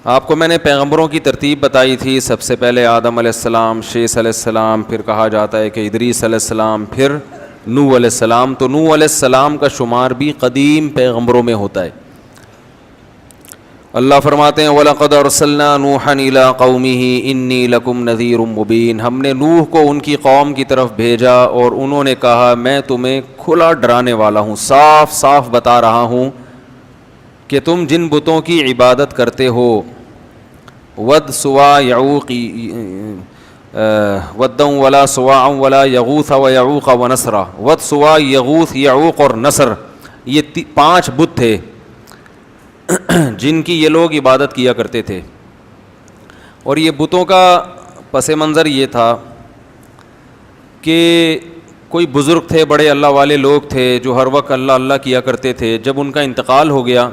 آپ کو میں نے پیغمبروں کی ترتیب بتائی تھی. سب سے پہلے آدم علیہ السلام, شیث علیہ السلام, پھر کہا جاتا ہے کہ ادریس علیہ السلام, پھر نوح علیہ السلام. تو نوح علیہ السلام کا شمار بھی قدیم پیغمبروں میں ہوتا ہے. اللہ فرماتے ہیں وَلَقَدْ أَرْسَلْنَا نُوحًا إِلَىٰ قَوْمِهِ إِنِّي لَكُمْ نَذِيرٌ مُّبِينٌ. ہم نے نوح کو ان کی قوم کی طرف بھیجا اور انہوں نے کہا میں تمہیں کھلا ڈرانے والا ہوں, صاف صاف بتا رہا ہوں کہ تم جن بتوں کی عبادت کرتے ہو, ود سوا یعوق ودًا ولا سواع ولا یغوث ویعوق ونسرا. ود سوا یغوث یعوق اور نصر, یہ 5 بت تھے جن کی یہ لوگ عبادت کیا کرتے تھے. اور یہ بتوں کا پس منظر یہ تھا کہ کوئی بزرگ تھے, بڑے اللہ والے لوگ تھے جو ہر وقت اللہ اللہ کیا کرتے تھے. جب ان کا انتقال ہو گیا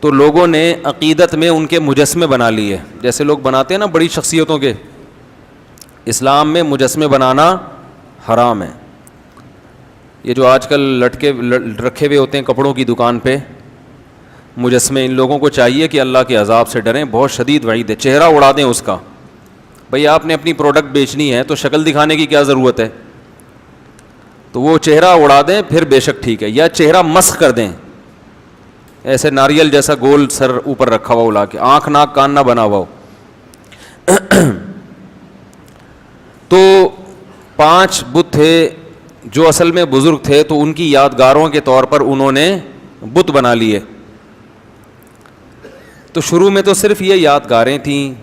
تو لوگوں نے عقیدت میں ان کے مجسمے بنا لیے, جیسے لوگ بناتے ہیں نا بڑی شخصیتوں کے. اسلام میں مجسمے بنانا حرام ہے. یہ جو آج کل لٹکے رکھے ہوئے ہوتے ہیں کپڑوں کی دکان پہ مجسمے, ان لوگوں کو چاہیے کہ اللہ کے عذاب سے ڈریں, بہت شدید وعید ہے. چہرہ اڑا دیں اس کا. بھئی آپ نے اپنی پروڈکٹ بیچنی ہے تو شکل دکھانے کی کیا ضرورت ہے؟ تو وہ چہرہ اڑا دیں پھر بے شک ٹھیک ہے, یا چہرہ مسخ کر دیں, ایسے ناریل جیسا گول سر اوپر رکھا ہوا اڑا کے, آنکھ ناک کان نہ بنا ہوا ہو. تو 5 بت تھے جو اصل میں بزرگ تھے, تو ان کی یادگاروں کے طور پر انہوں نے بت بنا لیے. تو شروع میں تو صرف یہ یادگاریں تھیں,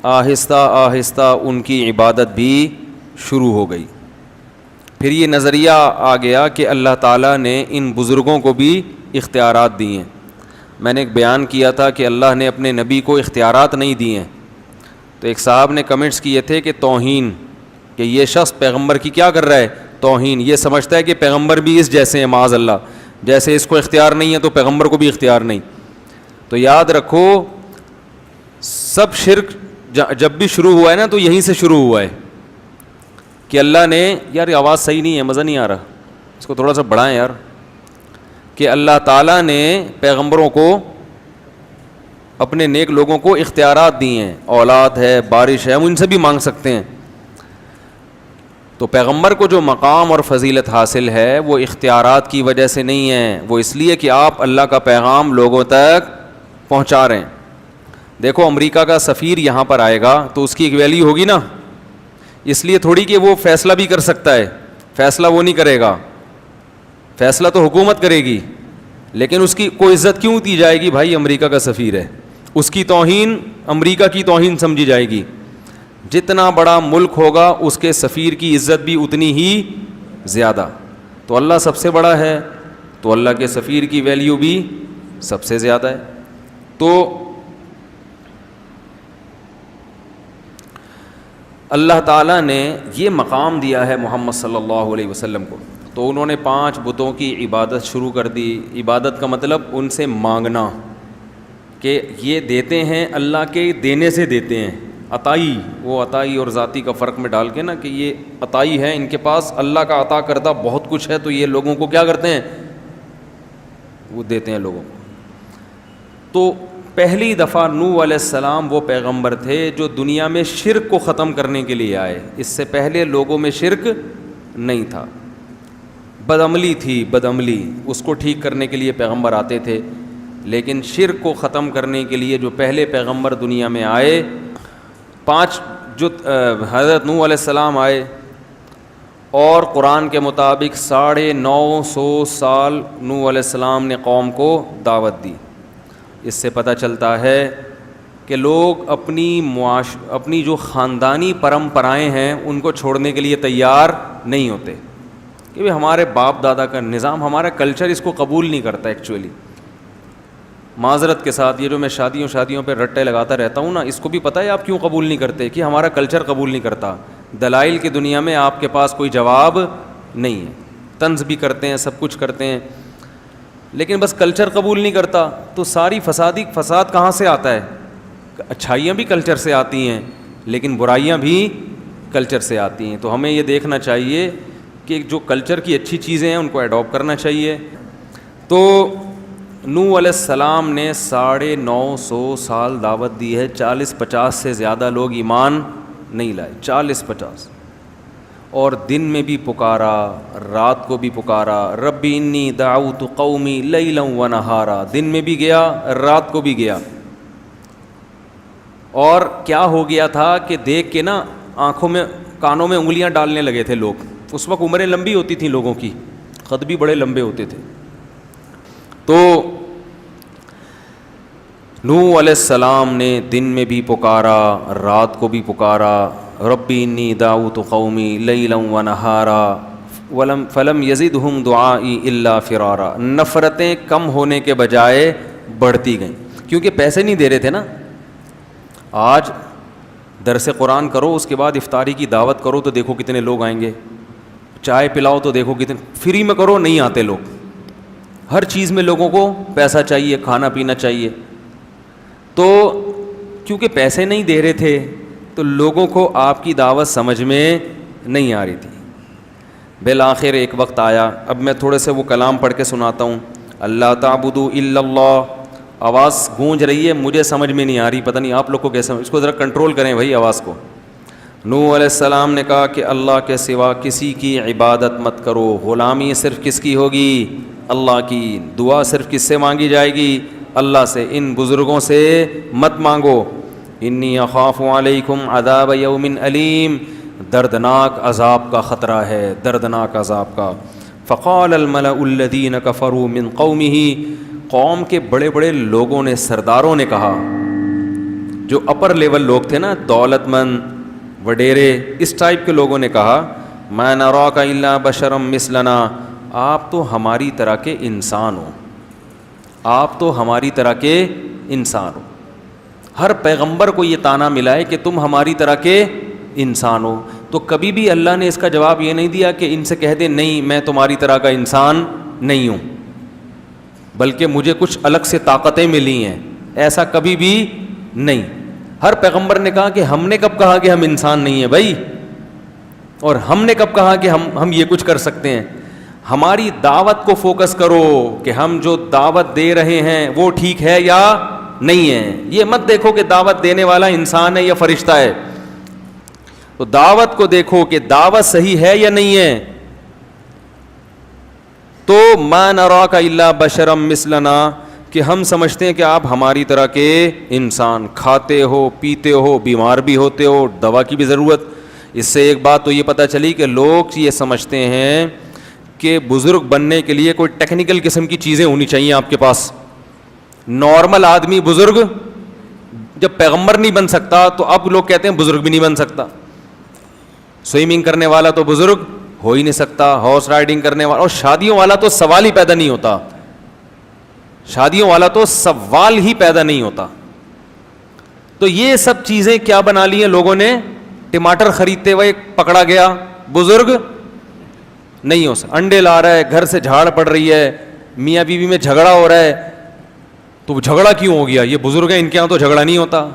آہستہ آہستہ ان کی عبادت بھی شروع ہو گئی. پھر یہ نظریہ آ گیا کہ اللہ تعالیٰ نے ان بزرگوں کو بھی اختیارات دیے ہیں. میں نے ایک بیان کیا تھا کہ اللہ نے اپنے نبی کو اختیارات نہیں دیے ہیں. تو ایک صاحب نے کمنٹس کیے تھے کہ توہین, کہ یہ شخص پیغمبر کی کیا کر رہا ہے, توہین. یہ سمجھتا ہے کہ پیغمبر بھی اس جیسے ہیں, معاذ اللہ, جیسے اس کو اختیار نہیں ہے تو پیغمبر کو بھی اختیار نہیں. تو یاد رکھو سب شرک جب بھی شروع ہوا ہے نا تو یہیں سے شروع ہوا ہے کہ اللہ نے, یار یہ آواز صحیح نہیں ہے, مزہ نہیں آ رہا, اس کو تھوڑا سا بڑھائیں یار, کہ اللہ تعالیٰ نے پیغمبروں کو, اپنے نیک لوگوں کو اختیارات دیے ہیں. اولاد ہے, بارش ہے, ہم ان سے بھی مانگ سکتے ہیں. تو پیغمبر کو جو مقام اور فضیلت حاصل ہے وہ اختیارات کی وجہ سے نہیں ہے, وہ اس لیے کہ آپ اللہ کا پیغام لوگوں تک پہنچا رہے ہیں. دیکھو امریکہ کا سفیر یہاں پر آئے گا تو اس کی ایک ویلیو ہوگی نا, اس لیے تھوڑی کہ وہ فیصلہ بھی کر سکتا ہے, فیصلہ وہ نہیں کرے گا, فیصلہ تو حکومت کرے گی, لیکن اس کی کوئی عزت کیوں دی جائے گی؟ بھائی امریکہ کا سفیر ہے, اس کی توہین امریکہ کی توہین سمجھی جائے گی. جتنا بڑا ملک ہوگا اس کے سفیر کی عزت بھی اتنی ہی زیادہ. تو اللہ سب سے بڑا ہے تو اللہ کے سفیر کی ویلیو بھی سب سے زیادہ ہے. تو اللہ تعالیٰ نے یہ مقام دیا ہے محمد صلی اللہ علیہ وسلم کو. تو انہوں نے 5 بتوں کی عبادت شروع کر دی. عبادت کا مطلب ان سے مانگنا, کہ یہ دیتے ہیں, اللہ کے دینے سے دیتے ہیں. عطائی, وہ عطائی اور ذاتی کا فرق میں ڈال کے نا, کہ یہ عطائی ہے, ان کے پاس اللہ کا عطا کردہ بہت کچھ ہے, تو یہ لوگوں کو کیا کرتے ہیں, وہ دیتے ہیں لوگوں کو. تو پہلی دفعہ نوح علیہ السلام وہ پیغمبر تھے جو دنیا میں شرک کو ختم کرنے کے لیے آئے. اس سے پہلے لوگوں میں شرک نہیں تھا, بدعملی تھی, بدعملی, اس کو ٹھیک کرنے کے لیے پیغمبر آتے تھے. لیکن شرک کو ختم کرنے کے لیے جو پہلے پیغمبر دنیا میں آئے, 5 جو حضرت نوح علیہ السلام آئے, اور قرآن کے مطابق 950 سال نوح علیہ السلام نے قوم کو دعوت دی. اس سے پتہ چلتا ہے کہ لوگ اپنی جو خاندانی پرمپرائیں ہیں ان کو چھوڑنے کے لیے تیار نہیں ہوتے, کہ بھئی ہمارے باپ دادا کا نظام, ہمارا کلچر اس کو قبول نہیں کرتا. ایکچولی معذرت کے ساتھ, یہ جو میں شادیوں پہ رٹے لگاتا رہتا ہوں نا, اس کو بھی پتہ ہے آپ کیوں قبول نہیں کرتے, کہ ہمارا کلچر قبول نہیں کرتا. دلائل کی دنیا میں آپ کے پاس کوئی جواب نہیں ہے, طنز بھی کرتے ہیں, سب کچھ کرتے ہیں, لیکن بس کلچر قبول نہیں کرتا. تو ساری فساد کہاں سے آتا ہے؟ اچھائیاں بھی کلچر سے آتی ہیں, لیکن برائیاں بھی کلچر سے آتی ہیں. تو ہمیں یہ دیکھنا چاہیے کہ جو کلچر کی اچھی چیزیں ہیں ان کو ایڈاپٹ کرنا چاہیے. تو نوح علیہ السلام نے 950 سال دعوت دی ہے, 40-50 سے زیادہ لوگ ایمان نہیں لائے, 40-50, اور دن میں بھی پکارا, رات کو بھی پکارا, ربی انی دعوت قومی لیلا و نہارا, دن میں بھی گیا رات کو بھی گیا. اور کیا ہو گیا تھا کہ دیکھ کے نا آنکھوں میں کانوں میں انگلیاں ڈالنے لگے تھے لوگ. اس وقت عمریں لمبی ہوتی تھیں لوگوں کی, خط بھی بڑے لمبے ہوتے تھے. تو نوح علیہ السلام نے دن میں بھی پکارا, رات کو بھی پکارا, ربی انی دعوت قومی لیلا و نہارا فلم یزدہم دعائی الا فرارا. نفرتیں کم ہونے کے بجائے بڑھتی گئیں, کیونکہ پیسے نہیں دے رہے تھے نا. آج درس قرآن کرو, اس کے بعد افطاری کی دعوت کرو تو دیکھو کتنے لوگ آئیں گے, چائے پلاؤ تو دیکھو کتنے, فری میں کرو نہیں آتے لوگ. ہر چیز میں لوگوں کو پیسہ چاہیے, کھانا پینا چاہیے. تو کیونکہ پیسے نہیں دے رہے تھے تو لوگوں کو آپ کی دعوت سمجھ میں نہیں آ رہی تھی. بالآخر ایک وقت آیا, اب میں تھوڑے سے وہ کلام پڑھ کے سناتا ہوں. اللہ تعبدوا الا اللہ, آواز گونج رہی ہے, مجھے سمجھ میں نہیں آ رہی, پتہ نہیں آپ لوگ کو کیسے, اس کو ذرا کنٹرول کریں بھائی آواز کو. نوح علیہ السلام نے کہا کہ اللہ کے سوا کسی کی عبادت مت کرو, غلامی صرف کس کی ہوگی؟ اللہ کی. دعا صرف کس سے مانگی جائے گی؟ اللہ سے. ان بزرگوں سے مت مانگو. انی اخاف علیکم عذاب یوم علیم, دردناک عذاب کا خطرہ ہے, دردناک عذاب کا. فقال الملأ الذین کفروا من قومہ, قوم کے بڑے بڑے لوگوں نے, سرداروں نے کہا, جو اپر لیول لوگ تھے نا, دولت مند وڈیرے اس ٹائپ کے لوگوں نے کہا, ما نراک الا بشرا مثلنا, آپ تو ہماری طرح کے انسان ہو, آپ تو ہماری طرح کے انسان ہو. ہر پیغمبر کو یہ طعنہ ملا ہے کہ تم ہماری طرح کے انسان ہو. تو کبھی بھی اللہ نے اس کا جواب یہ نہیں دیا کہ ان سے کہہ دیں نہیں میں تمہاری طرح کا انسان نہیں ہوں, بلکہ مجھے کچھ الگ سے طاقتیں ملی ہیں, ایسا کبھی بھی نہیں. ہر پیغمبر نے کہا کہ ہم نے کب کہا کہ ہم انسان نہیں ہیں بھائی, اور ہم نے کب کہا کہ ہم یہ کچھ کر سکتے ہیں. ہماری دعوت کو فوکس کرو کہ ہم جو دعوت دے رہے ہیں وہ ٹھیک ہے یا نہیں ہے. یہ مت دیکھو کہ دعوت دینے والا انسان ہے یا فرشتہ ہے, تو دعوت کو دیکھو کہ دعوت صحیح ہے یا نہیں ہے. تو ما نراک الا بشرا مثلنا, کہ ہم سمجھتے ہیں کہ آپ ہماری طرح کے انسان, کھاتے ہو پیتے ہو, بیمار بھی ہوتے ہو, دوا کی بھی ضرورت. اس سے ایک بات تو یہ پتہ چلی کہ لوگ یہ سمجھتے ہیں کہ بزرگ بننے کے لیے کوئی ٹیکنیکل قسم کی چیزیں ہونی چاہیے آپ کے پاس. نارمل آدمی بزرگ جب پیغمبر نہیں بن سکتا تو اب لوگ کہتے ہیں بزرگ بھی نہیں بن سکتا. سوئمنگ کرنے والا تو بزرگ ہو ہی نہیں سکتا, ہارس رائڈنگ کرنے والا, اور شادیوں والا تو سوال ہی پیدا نہیں ہوتا, شادیوں والا تو سوال ہی پیدا نہیں ہوتا. تو یہ سب چیزیں کیا بنا لی ہیں لوگوں نے, ٹماٹر خریدتے ہوئے پکڑا گیا بزرگ نہیں ہو سکتا, انڈے لا رہا ہے, گھر سے جھاڑ پڑ رہی ہے, میاں بیوی میں جھگڑا ہو رہا ہے, تو جھگڑا کیوں ہو گیا, یہ بزرگ ہیں ان کے ہاں تو جھگڑا نہیں ہوتا.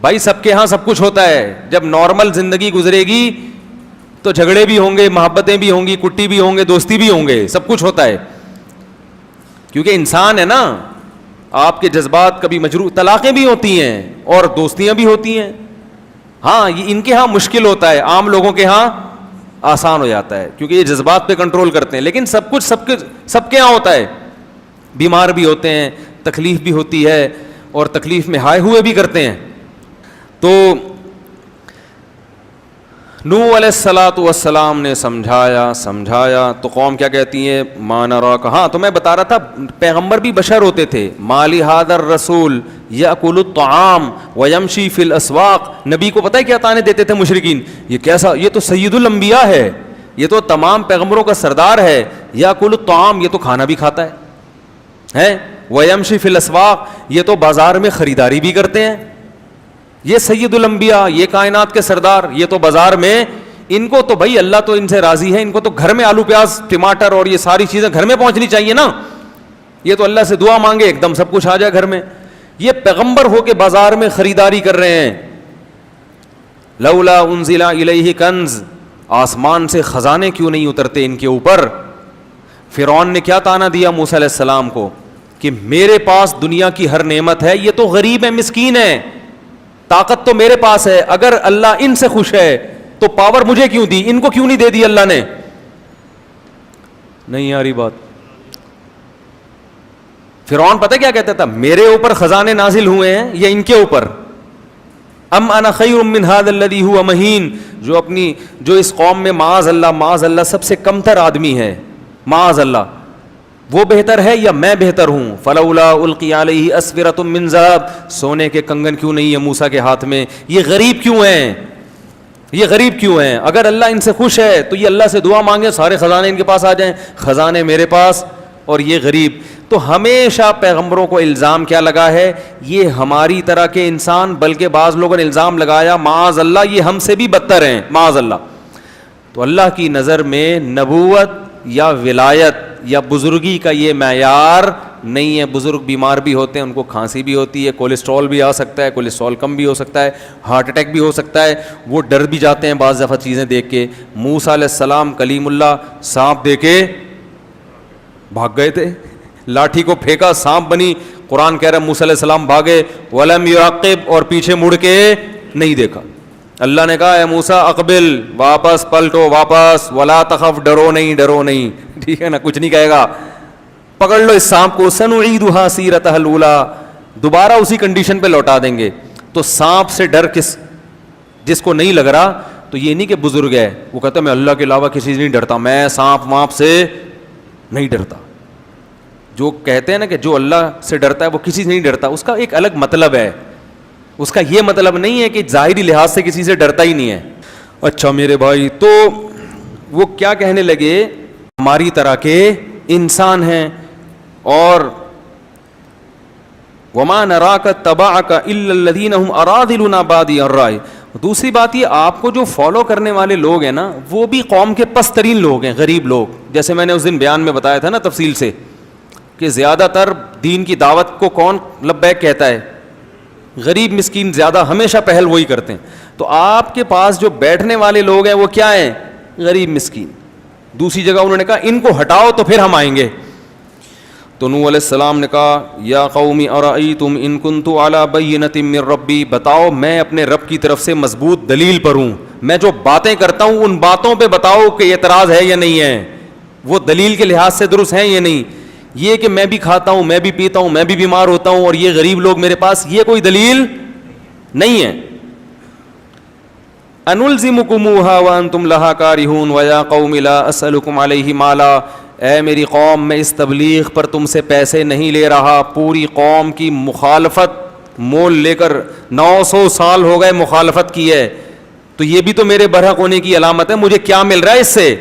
بھائی سب کے ہاں سب کچھ ہوتا ہے, جب نارمل زندگی گزرے گی تو جھگڑے بھی ہوں گے, محبتیں بھی ہوں گی, کٹی بھی ہوں گے, دوستی بھی ہوں گے, سب کچھ ہوتا ہے, کیونکہ انسان ہے نا. آپ کے جذبات کبھی مجروح, طلاقیں بھی ہوتی ہیں اور دوستیاں بھی ہوتی ہیں. ہاں یہ ان کے ہاں مشکل ہوتا ہے, عام لوگوں کے ہاں آسان ہو جاتا ہے کیونکہ یہ جذبات پہ کنٹرول کرتے ہیں. لیکن سب کچھ سب کے ہاں ہوتا ہے, بیمار بھی ہوتے ہیں, تکلیف بھی ہوتی ہے, اور تکلیف میں ہائے ہوئے بھی کرتے ہیں. تو نوح علیہ السلام نے سمجھایا تو قوم کیا کہتی ہے, ما نراک. ہاں تو میں بتا رہا تھا پیغمبر بھی بشر ہوتے تھے. مالی ھذا الرسول یاکل الطعام ویمشی فی الاسواق, نبی کو پتہ ہے کیا طعنے دیتے تھے مشرکین, یہ کیسا, یہ تو سید الانبیاء ہے, یہ تو تمام پیغمبروں کا سردار ہے. یاکل الطعام, یہ تو کھانا بھی کھاتا ہے, ویمشی فی الاسواق, یہ تو بازار میں خریداری بھی کرتے ہیں. یہ سید الانبیاء, یہ کائنات کے سردار, یہ تو بازار میں, ان کو تو بھائی اللہ تو ان سے راضی ہے, ان کو تو گھر میں آلو پیاز ٹماٹر اور یہ ساری چیزیں گھر میں پہنچنی چاہیے نا. یہ تو اللہ سے دعا مانگے ایک دم سب کچھ آ جائے گھر میں. یہ پیغمبر ہو کے بازار میں خریداری کر رہے ہیں. لولا انزل الیہ کنز, آسمان سے خزانے کیوں نہیں اترتے ان کے اوپر. فرعون نے کیا طعنہ دیا موسیٰ علیہ السلام کو, کہ میرے پاس دنیا کی ہر نعمت ہے, یہ تو غریب ہے, مسکین ہے, طاقت تو میرے پاس ہے, اگر اللہ ان سے خوش ہے تو پاور مجھے کیوں دی, ان کو کیوں نہیں دے دی اللہ نے؟ نہیں آ رہی بات. فرعون پتہ کیا کہتا تھا, میرے اوپر خزانے نازل ہوئے ہیں یا ان کے اوپر؟ ام انا خیر من ھذا الذی ھو مہین, جو اس قوم میں معاذ اللہ سب سے کمتر آدمی ہے, معاذ اللہ, وہ بہتر ہے یا میں بہتر ہوں؟ فلولا القی علیہ اسورۃ من ذہب, سونے کے کنگن کیوں نہیں ہے موسیٰ کے ہاتھ میں؟ یہ غریب کیوں ہیں, یہ غریب کیوں ہیں؟ اگر اللہ ان سے خوش ہے تو یہ اللہ سے دعا مانگے, سارے خزانے ان کے پاس آ جائیں, خزانے میرے پاس اور یہ غریب. تو ہمیشہ پیغمبروں کو الزام کیا لگا ہے؟ یہ ہماری طرح کے انسان, بلکہ بعض لوگوں نے الزام لگایا معاذ اللہ یہ ہم سے بھی بدتر ہیں, معاذ اللہ. تو اللہ کی نظر میں نبوت یا ولایت یا بزرگی کا یہ معیار نہیں ہے. بزرگ بیمار بھی ہوتے ہیں, ان کو کھانسی بھی ہوتی ہے, کولیسٹرول بھی آ سکتا ہے, کولیسٹرول کم بھی ہو سکتا ہے, ہارٹ اٹیک بھی ہو سکتا ہے, وہ ڈر بھی جاتے ہیں بعض دفعہ چیزیں دیکھ کے. موسیٰ علیہ السلام کلیم اللہ سانپ دے کے بھاگ گئے تھے, لاٹھی کو پھینکا سانپ بنی, قرآن کہہ رہا ہے موسیٰ علیہ السلام بھاگے, ولم یعقب, اور پیچھے مڑ کے نہیں دیکھا. اللہ نے کہا اے موسیٰ اقبل, واپس پلٹو, واپس, ولا تخف, ڈرو نہیں, ٹھیک ہے نا, کچھ نہیں کہے گا, پکڑ لو اس سانپ کو, سنعیدھا سیرتھا الاولیٰ, دوبارہ اسی کنڈیشن پہ لوٹا دیں گے. تو سانپ سے ڈر جس کو نہیں لگ رہا, تو یہ نہیں کہ بزرگ ہے وہ کہتا ہے میں اللہ کے علاوہ کسی سے نہیں ڈرتا, میں سانپ وانپ سے نہیں ڈرتا. جو کہتے ہیں نا کہ جو اللہ سے ڈرتا ہے وہ کسی سے نہیں ڈرتا, اس کا ایک الگ مطلب ہے. اس کا یہ مطلب نہیں ہے کہ ظاہری لحاظ سے کسی سے ڈرتا ہی نہیں ہے. اچھا میرے بھائی, تو وہ کیا کہنے لگے, ہماری طرح کے انسان ہیں, اور وما نراک اتبعک الا الذین هم اراذلنا بادی الرائے. دوسری بات یہ, آپ کو جو فالو کرنے والے لوگ ہیں نا, وہ بھی قوم کے پست ترین لوگ ہیں, غریب لوگ. جیسے میں نے اس دن بیان میں بتایا تھا نا تفصیل سے, کہ زیادہ تر دین کی دعوت کو کون لبیک کہتا ہے؟ غریب مسکین زیادہ ہمیشہ پہل وہی کرتے ہیں. تو آپ کے پاس جو بیٹھنے والے لوگ ہیں وہ کیا ہیں؟ غریب مسکین. دوسری جگہ انہوں نے کہا ان کو ہٹاؤ تو پھر ہم آئیں گے. تو نوح علیہ السلام نے کہا یا قوم ارأیتم ان کنت علی بینۃ من ربی, بتاؤ میں اپنے رب کی طرف سے مضبوط دلیل پر ہوں, میں جو باتیں کرتا ہوں ان باتوں پہ بتاؤ کہ اعتراض ہے یا نہیں ہے, وہ دلیل کے لحاظ سے درست ہیں یا نہیں. یہ کہ میں بھی کھاتا ہوں, میں بھی پیتا ہوں, میں بھی بیمار ہوتا ہوں, اور یہ غریب لوگ میرے پاس, یہ کوئی دلیل نہیں ہے. انلزمکموہا وانتم لہا کارہون ویا قوم لا اسألکم علیہ مالا, اے میری قوم میں اس تبلیغ پر تم سے پیسے نہیں لے رہا. پوری قوم کی مخالفت مول لے کر 900 سال ہو گئے مخالفت کی ہے, تو یہ بھی تو میرے برحق ہونے کی علامت ہے. مجھے کیا مل رہا ہے اس سے؟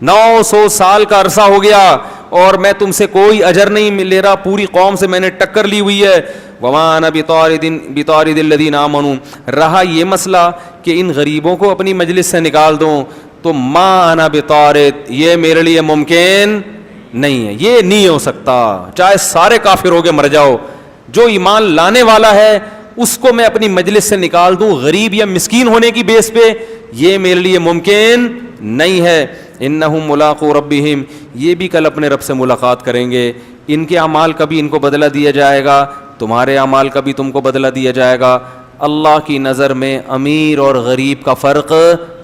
900 سال کا عرصہ ہو گیا اور میں تم سے کوئی اجر نہیں لے رہا, پوری قوم سے میں نے ٹکر لی ہوئی ہے. وما انا بطارد الذین آمنوا, رہا یہ مسئلہ کہ ان غریبوں کو اپنی مجلس سے نکال دوں, تو ما انا بطارد, یہ میرے لیے ممکن نہیں ہے, یہ نہیں ہو سکتا, چاہے سارے کافر ہو کے مر جاؤ. جو ایمان لانے والا ہے اس کو میں اپنی مجلس سے نکال دوں غریب یا مسکین ہونے کی بیس پہ, یہ میرے لیے ممکن نہیں ہے. انہم ملاقو ربہم, یہ بھی کل اپنے رب سے ملاقات کریں گے. ان کے اعمال کا بھی ان کو بدلہ دیا جائے گا, تمہارے اعمال کا بھی تم کو بدلہ دیا جائے گا. اللہ کی نظر میں امیر اور غریب کا فرق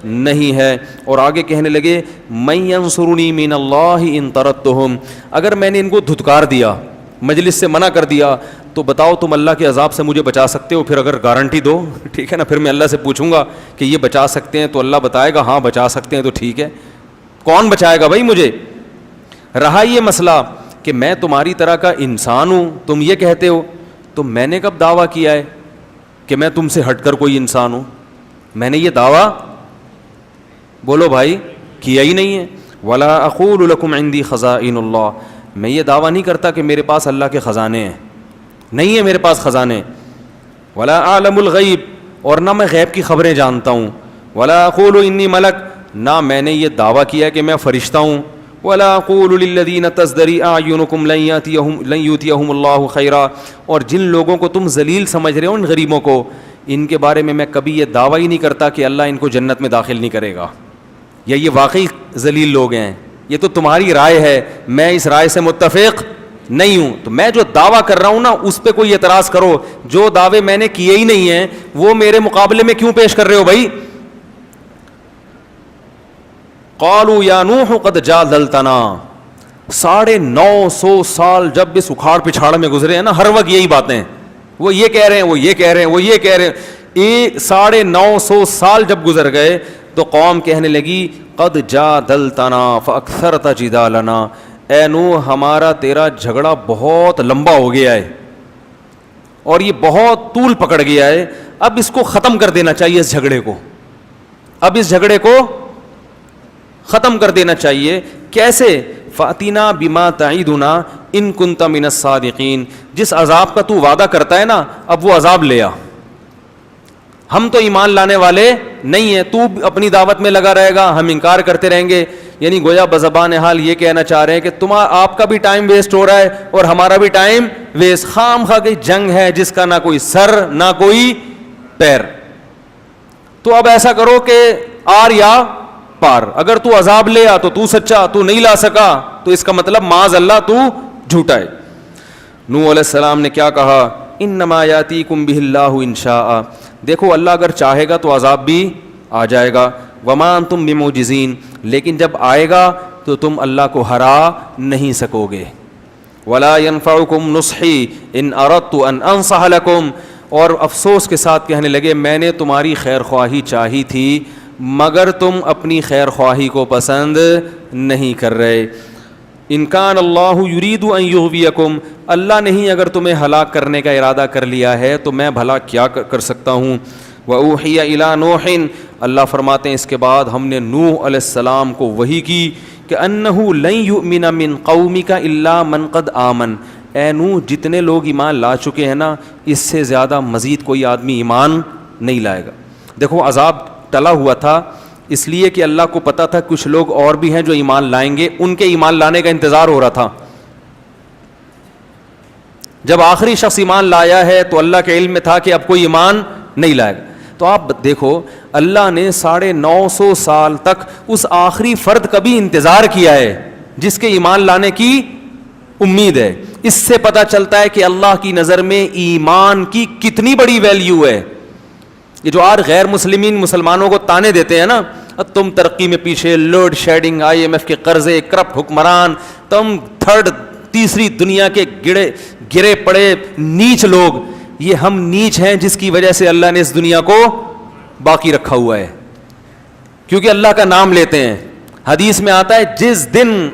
نہیں ہے. اور آگے کہنے لگے من ینصرنی من اللہ ان طردتہم, اگر میں نے ان کو دھتکار دیا, مجلس سے منع کر دیا, تو بتاؤ تم اللہ کے عذاب سے مجھے بچا سکتے ہو؟ پھر اگر گارنٹی دو, ٹھیک ہے نا, پھر میں اللہ سے پوچھوں گا کہ یہ بچا سکتے ہیں, تو اللہ بتائے گا ہاں بچا سکتے ہیں, تو ٹھیک ہے. کون بچائے گا بھائی مجھے؟ رہا یہ مسئلہ کہ میں تمہاری طرح کا انسان ہوں, تم یہ کہتے ہو, تو میں نے کب دعویٰ کیا ہے کہ میں تم سے ہٹ کر کوئی انسان ہوں؟ میں نے یہ دعویٰ, بولو بھائی, کیا ہی نہیں ہے. ولا اقول لکم عندی خزائن اللہ, میں یہ دعویٰ نہیں کرتا کہ میرے پاس اللہ کے خزانے ہیں, نہیں ہے میرے پاس خزانے. ولا اعلم الغیب, اور نہ میں غیب کی خبریں جانتا ہوں. ولا اقول انی ملک, نہ میں نے یہ دعویٰ کیا کہ میں فرشتہ ہوں. ولا اقول للذین تزدری اعینکم لن یؤتیہم اللہ خیرا, اور جن لوگوں کو تم ذلیل سمجھ رہے ہو, ان غریبوں کو, ان کے بارے میں کبھی یہ دعویٰ ہی نہیں کرتا کہ اللہ ان کو جنت میں داخل نہیں کرے گا, یا یہ واقعی ذلیل لوگ ہیں. یہ تو تمہاری رائے ہے, میں اس رائے سے متفق نہیں ہوں. تو میں جو دعویٰ کر رہا ہوں نا اس پہ کوئی اعتراض کرو. جو دعوے میں نے کیے ہی نہیں ہیں وہ میرے مقابلے میں کیوں پیش کر رہے ہو بھائی؟ قالوا یا نوح قد جادلتنا. 950 سال جب اس اکھاڑ پچھاڑ میں گزرے ہیں نا, ہر وقت یہی باتیں, وہ یہ کہہ رہے ہیں, وہ یہ کہہ رہے ہیں, وہ یہ کہہ رہے ہیں. 950 سال جب گزر گئے تو قوم کہنے لگی قد جادلتنا فاکثرت جدالنا, اے نوح ہمارا تیرا جھگڑا بہت لمبا ہو گیا ہے اور یہ بہت طول پکڑ گیا ہے, اب اس کو ختم کر دینا چاہیے, اس جھگڑے کو, اب اس جھگڑے کو ختم کر دینا چاہیے. کیسے؟ فاتنا بما تعیدنا ان کنت من الصادقین. جس عذاب کا تو وعدہ کرتا ہے نا اب وہ عذاب لے آ. ہم تو ایمان لانے والے نہیں ہیں, تو اپنی دعوت میں لگا رہے گا, ہم انکار کرتے رہیں گے. یعنی گویا بزبان حال یہ کہنا چاہ رہے ہیں کہ آپ کا بھی ٹائم ویسٹ ہو رہا ہے اور ہمارا بھی ٹائم ویسٹ. خام خواہ کی جنگ ہے جس کا نہ کوئی سر نہ کوئی پیر. تو اب ایسا کرو کہ آر یا پار, اگر تو عذاب لے آ تو سچا, تو نہیں لا سکا تو اس کا مطلب معاذ اللہ تو جھوٹا ہے. نوح علیہ السلام نے کیا کہا؟ انما یاتیکم بہ اللہ ان شاء. دیکھو اللہ اگر چاہے گا تو عذاب بھی آ جائے گا. وما انتم بمعجزین, لیکن جب آئے گا تو تم اللہ کو ہرا نہیں سکو گے. ولا ينفعکم نصحی ان اردت ان انصح لکم. اور افسوس کے ساتھ کہنے لگے میں نے تمہاری خیر خواہی چاہی تھی مگر تم اپنی خیر خواہی کو پسند نہیں کر رہے. ان کان اللہ یرید ان یغویکم, اللہ نہیں اگر تمہیں ہلاک کرنے کا ارادہ کر لیا ہے تو میں بھلا کیا کر سکتا ہوں. وأوحی الی نوح, اللہ فرماتے ہیں اس کے بعد ہم نے نوح علیہ السلام کو وحی کی کہ انہ لن یؤمن من قومک الا من قد آمن. اے نوح جتنے لوگ ایمان لا چکے ہیں نا اس سے زیادہ مزید کوئی آدمی ایمان نہیں لائے گا. دیکھو عذاب ٹلا ہوا تھا اس لیے کہ اللہ کو پتا تھا کچھ لوگ اور بھی ہیں جو ایمان لائیں گے, ان کے ایمان لانے کا انتظار ہو رہا تھا. جب آخری شخص ایمان لایا ہے تو اللہ کے علم میں تھا کہ اب کوئی ایمان نہیں لائے گا. تو آپ دیکھو اللہ نے 950 سال تک اس آخری فرد کا بھی انتظار کیا ہے جس کے ایمان لانے کی امید ہے. اس سے پتہ چلتا ہے کہ اللہ کی نظر میں ایمان کی کتنی بڑی ویلیو ہے. یہ جو آج غیر مسلمانوں کو تانے دیتے ہیں نا, تم ترقی میں پیچھے, لوڈ شیڈنگ, IMF کے قرضے, کرپٹ حکمران, تم تیسری دنیا کے گرے پڑے نیچ لوگ. یہ ہم نیچ ہیں جس کی وجہ سے اللہ نے اس دنیا کو باقی رکھا ہوا ہے کیونکہ اللہ کا نام لیتے ہیں. حدیث میں آتا ہے جس دن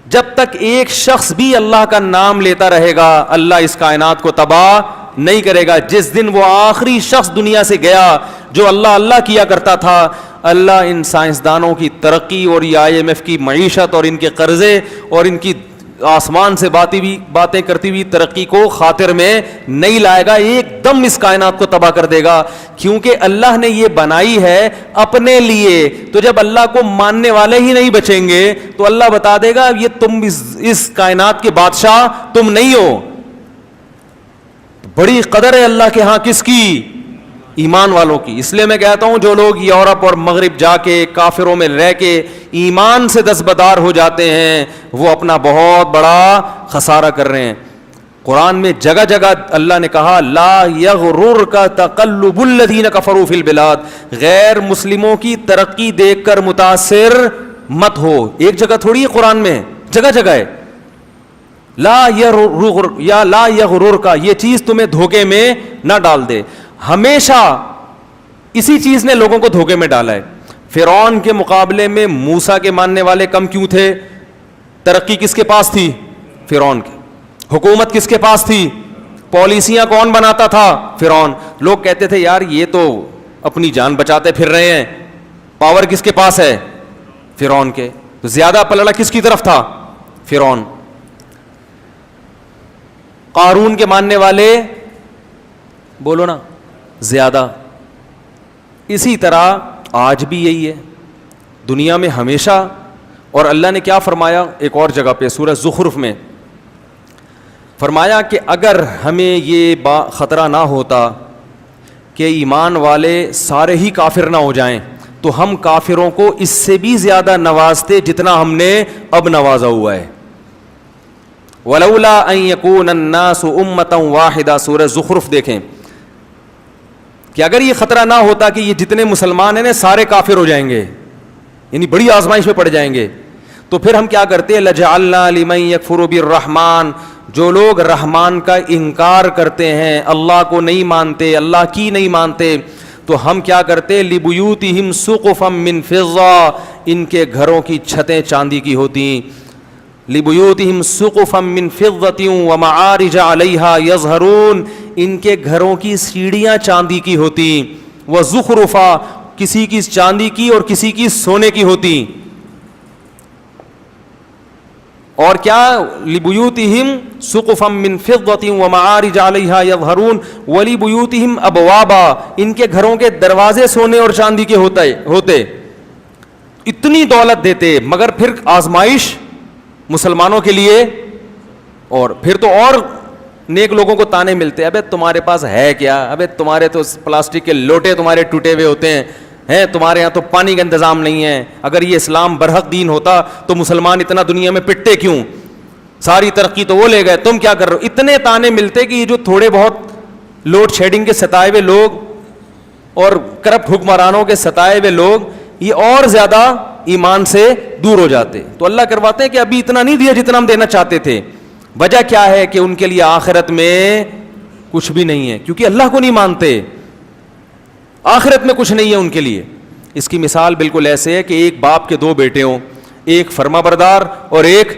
جب تک ایک شخص بھی اللہ کا نام لیتا رہے گا اللہ اس کائنات کو تباہ نہیں کرے گا. جس دن وہ آخری شخص دنیا سے گیا جو اللہ اللہ کیا کرتا تھا, اللہ ان سائنسدانوں کی ترقی اور یہ IMF کی معیشت اور ان کے قرضے اور ان کی آسمان سے باتیں کرتی ہوئی ترقی کو خاطر میں نہیں لائے گا, ایک دم اس کائنات کو تباہ کر دے گا. کیونکہ اللہ نے یہ بنائی ہے اپنے لیے. تو جب اللہ کو ماننے والے ہی نہیں بچیں گے تو اللہ بتا دے گا یہ تم اس کائنات کے بادشاہ تم نہیں ہو. بڑی قدر ہے اللہ کے ہاں کس کی؟ ایمان والوں کی. اس لیے میں کہتا ہوں جو لوگ یورپ اور مغرب جا کے کافروں میں رہ کے ایمان سے دستبردار ہو جاتے ہیں وہ اپنا بہت بڑا خسارہ کر رہے ہیں. قرآن میں جگہ جگہ اللہ نے کہا لا یغررک تقلب الذین کفروا فی البلاد, غیر مسلموں کی ترقی دیکھ کر متاثر مت ہو. ایک جگہ تھوڑی ہے قرآن میں, جگہ جگہ ہے. لا یغررک, یہ چیز تمہیں دھوکے میں نہ ڈال دے. ہمیشہ اسی چیز نے لوگوں کو دھوکے میں ڈالا ہے. فرعون کے مقابلے میں موسیٰ کے ماننے والے کم کیوں تھے؟ ترقی کس کے پاس تھی؟ فرعون کے. حکومت کس کے پاس تھی؟ پالیسیاں کون بناتا تھا؟ فرعون. لوگ کہتے تھے یار یہ تو اپنی جان بچاتے پھر رہے ہیں. پاور کس کے پاس ہے؟ فرعون کے. تو زیادہ پلڑا کس کی طرف تھا؟ فرعون. قارون کے ماننے والے بولو نا زیادہ. اسی طرح آج بھی یہی ہے دنیا میں ہمیشہ. اور اللہ نے کیا فرمایا ایک اور جگہ پہ سورہ زخرف میں فرمایا کہ اگر ہمیں یہ خطرہ نہ ہوتا کہ ایمان والے سارے ہی کافر نہ ہو جائیں تو ہم کافروں کو اس سے بھی زیادہ نوازتے جتنا ہم نے اب نوازا ہوا ہے. ولولا ان یکون الناس امۃ واحدہ، سورہ زخرف دیکھیں کہ اگر یہ خطرہ نہ ہوتا کہ یہ جتنے مسلمان ہیں سارے کافر ہو جائیں گے، یعنی بڑی آزمائش میں پڑ جائیں گے، تو پھر ہم کیا کرتے ہیں، لجعلنا لمن یکفر بالرحمن، جو لوگ رحمان کا انکار کرتے ہیں، اللہ کو نہیں مانتے، اللہ کی نہیں مانتے، تو ہم کیا کرتے، لبیوتہم سقفا من فضہ، ان کے گھروں کی چھتیں چاندی کی ہوتی، لبیوتہم سقفا من فضہ ومعارج علیہا یظہرون، ان کے گھروں کی سیڑھیاں چاندی کی ہوتی، وزخرفا، کسی کی چاندی کی اور کسی کی سونے کی ہوتی، اور کیا، لبیوتہم سقفا من فضۃ ومعارج علیہا یظہرون ولبیوتہم ابوابا، ان کے گھروں کے دروازے سونے اور چاندی کے ہوتے، اتنی دولت دیتے، مگر پھر آزمائش مسلمانوں کے لیے، اور پھر تو اور نیک لوگوں کو تانے ملتے، ابے تمہارے پاس ہے کیا، ابے تمہارے تو پلاسٹک کے لوٹے تمہارے ٹوٹے ہوئے ہوتے ہیں، تمہارے یہاں تو پانی کا انتظام نہیں ہے، اگر یہ اسلام برحق دین ہوتا تو مسلمان اتنا دنیا میں پٹتے کیوں، ساری ترقی تو وہ لے گئے، تم کیا کر رہے ہو، اتنے تانے ملتے کہ یہ جو تھوڑے بہت لوڈ شیڈنگ کے ستائے ہوئے لوگ اور کرپٹ حکمرانوں کے ستائے ہوئے لوگ یہ اور زیادہ ایمان سے دور ہو جاتے، تو اللہ کرواتے ہیں کہ ابھی اتنا نہیں دیا جتنا ہم دینا چاہتے تھے، وجہ کیا ہے کہ ان کے لیے آخرت میں کچھ بھی نہیں ہے، کیونکہ اللہ کو نہیں مانتے، آخرت میں کچھ نہیں ہے ان کے لیے۔ اس کی مثال بالکل ایسے ہے کہ ایک باپ کے دو بیٹے ہوں، ایک فرما بردار اور ایک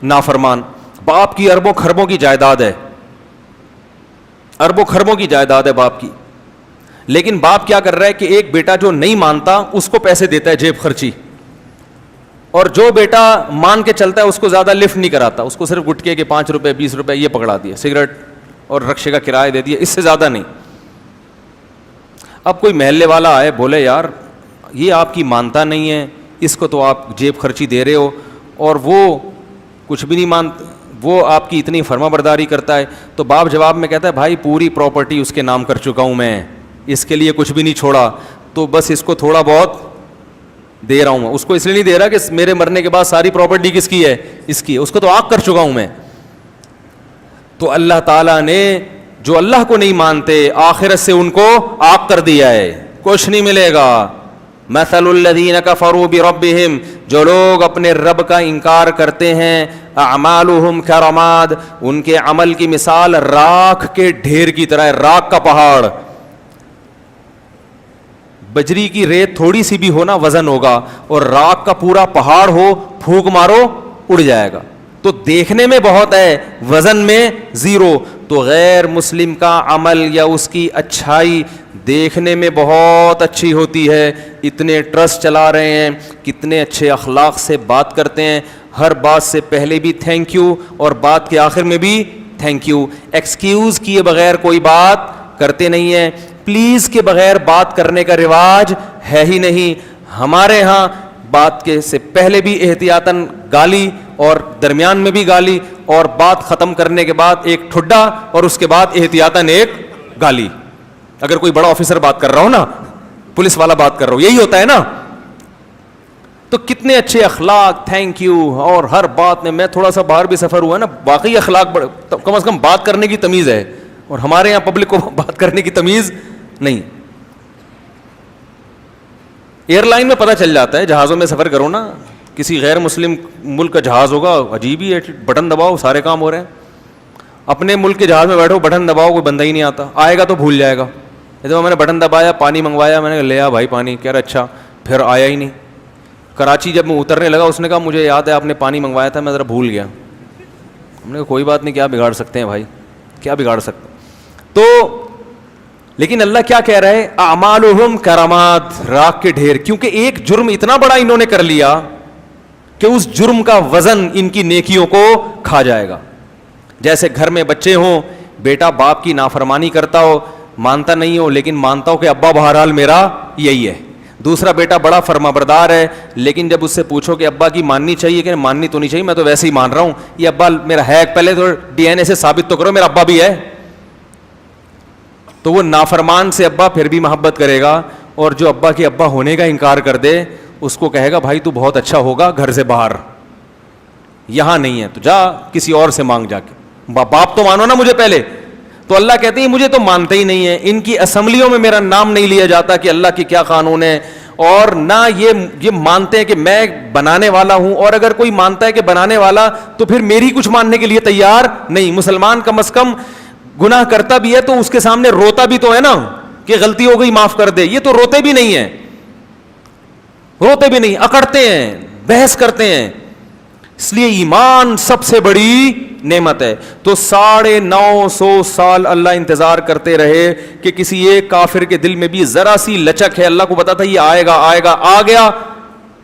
نافرمان، باپ کی اربوں خربوں کی جائیداد ہے، اربوں خربوں کی جائیداد ہے باپ کی، لیکن باپ کیا کر رہا ہے کہ ایک بیٹا جو نہیں مانتا اس کو پیسے دیتا ہے جیب خرچی، اور جو بیٹا مان کے چلتا ہے اس کو زیادہ لفٹ نہیں کراتا، اس کو صرف گٹکے کے 5 روپے 20 روپے یہ پکڑا دیا، سگریٹ اور رکشے کا کرایہ دے دیا، اس سے زیادہ نہیں۔ اب کوئی محلے والا آئے بولے یار یہ آپ کی مانتا نہیں ہے، اس کو تو آپ جیب خرچی دے رہے ہو اور وہ کچھ بھی نہیں مانتا، وہ آپ کی اتنی فرما برداری کرتا ہے، تو باپ جواب میں کہتا ہے بھائی پوری پراپرٹی اس کے نام کر چکا ہوں میں، اس کے لیے کچھ بھی نہیں چھوڑا، تو بس اس کو تھوڑا بہت دے رہا ہوں، اس کو اس لیے نہیں دے رہا کہ میرے مرنے کے بعد ساری پراپرٹی کس کی ہے، اس کی ہے، اس کو تو آگ کر چکا ہوں میں۔ تو اللہ تعالیٰ نے جو اللہ کو نہیں مانتے آخرت سے ان کو آگ کر دیا ہے، کچھ نہیں ملے گا۔ مثل الذین کفروا بربہم، جو لوگ اپنے رب کا انکار کرتے ہیں، اعمالہم کرماد، ان کے عمل کی مثال راکھ کے ڈھیر کی طرح ہے، راکھ کا پہاڑ، بجری کی ریت تھوڑی سی بھی ہو نا وزن ہوگا، اور راکھ کا پورا پہاڑ ہو پھونک مارو اڑ جائے گا، تو دیکھنے میں بہت ہے وزن میں زیرو۔ تو غیر مسلم کا عمل یا اس کی اچھائی دیکھنے میں بہت اچھی ہوتی ہے، اتنے ٹرسٹ چلا رہے ہیں، کتنے اچھے اخلاق سے بات کرتے ہیں، ہر بات سے پہلے بھی تھینک یو اور بات کے آخر میں بھی تھینک یو، ایکسکیوز کیے بغیر کوئی بات کرتے نہیں ہیں، پلیز کے بغیر بات کرنے کا رواج ہے ہی نہیں۔ ہمارے ہاں بات کے سے پہلے بھی احتیاطاً گالی اور درمیان میں بھی گالی، اور بات ختم کرنے کے بعد ایک ٹھڈا اور اس کے بعد احتیاطاً ایک گالی، اگر کوئی بڑا آفیسر بات کر رہا ہو نا، پولیس والا بات کر رہا ہو، یہی ہوتا ہے نا۔ تو کتنے اچھے اخلاق، تھینک یو، اور ہر بات میں تھوڑا سا باہر بھی سفر ہوا ہے نا، واقعی اخلاق کم از کم بات کرنے کی تمیز ہے، اور ہمارے یہاں پبلک کو بات کرنے کی تمیز نہیں۔ ایئر لائن میں پتہ چل جاتا ہے، جہازوں میں سفر کرو نا، کسی غیر مسلم ملک کا جہاز ہوگا، عجیب ہی ہے، بٹن دباؤ سارے کام ہو رہے ہیں، اپنے ملک کے جہاز میں بیٹھو بٹن دباؤ کوئی بندہ ہی نہیں آتا، آئے گا تو بھول جائے گا، تو میں نے بٹن دبایا، پانی منگوایا، میں نے لیا بھائی پانی، کہہ رہا اچھا، پھر آیا ہی نہیں۔ کراچی جب میں اترنے لگا اس نے کہا مجھے یاد ہے آپ نے پانی منگوایا تھا، میں ذرا بھول گیا۔ ہم نے کہا کوئی بات نہیں، کیا بگاڑ سکتے ہیں بھائی، کیا بگاڑ سکتے ہیں۔ تو لیکن اللہ کیا کہہ رہا ہے، اعمالہم کرماد، راکھ کے ڈھیر، کیونکہ ایک جرم اتنا بڑا انہوں نے کر لیا کہ اس جرم کا وزن ان کی نیکیوں کو کھا جائے گا۔ جیسے گھر میں بچے ہوں، بیٹا باپ کی نافرمانی کرتا ہو، مانتا نہیں ہو لیکن مانتا ہو کہ ابا بہرحال میرا یہی ہے، دوسرا بیٹا بڑا فرما بردار ہے، لیکن جب اس سے پوچھو کہ ابا کی ماننی چاہیے کہ ماننی تو نہیں چاہیے، میں تو ویسے ہی مان رہا ہوں، یہ ابا میرا ہے، پہلے تو ڈی این اے سے ثابت تو کرو میرا ابا بھی ہے، تو وہ نافرمان سے ابا پھر بھی محبت کرے گا، اور جو ابا کے ابا ہونے کا انکار کر دے اس کو کہے گا بھائی تو بہت اچھا ہوگا گھر سے باہر، یہاں نہیں ہے تو جا کسی اور سے مانگ جا کے، باپ تو مانو نا مجھے پہلے. تو اللہ کہتے ہیں مجھے تو مانتے ہی نہیں ہیں، ان کی اسمبلیوں میں میرا نام نہیں لیا جاتا کہ اللہ کی کیا قانون ہے، اور نہ یہ مانتے ہیں کہ میں بنانے والا ہوں، اور اگر کوئی مانتا ہے کہ بنانے والا تو پھر میری کچھ ماننے کے لیے تیار نہیں. مسلمان کم از کم گناہ کرتا بھی ہے تو اس کے سامنے روتا بھی تو ہے نا کہ غلطی ہو گئی معاف کر دے. یہ تو روتے بھی نہیں ہیں، روتے بھی نہیں، اکڑتے ہیں، بحث کرتے ہیں. اس لیے ایمان سب سے بڑی نعمت ہے. تو 950 سال اللہ انتظار کرتے رہے کہ کسی ایک کافر کے دل میں بھی ذرا سی لچک ہے، اللہ کو پتا تھا یہ آئے گا، آ گیا.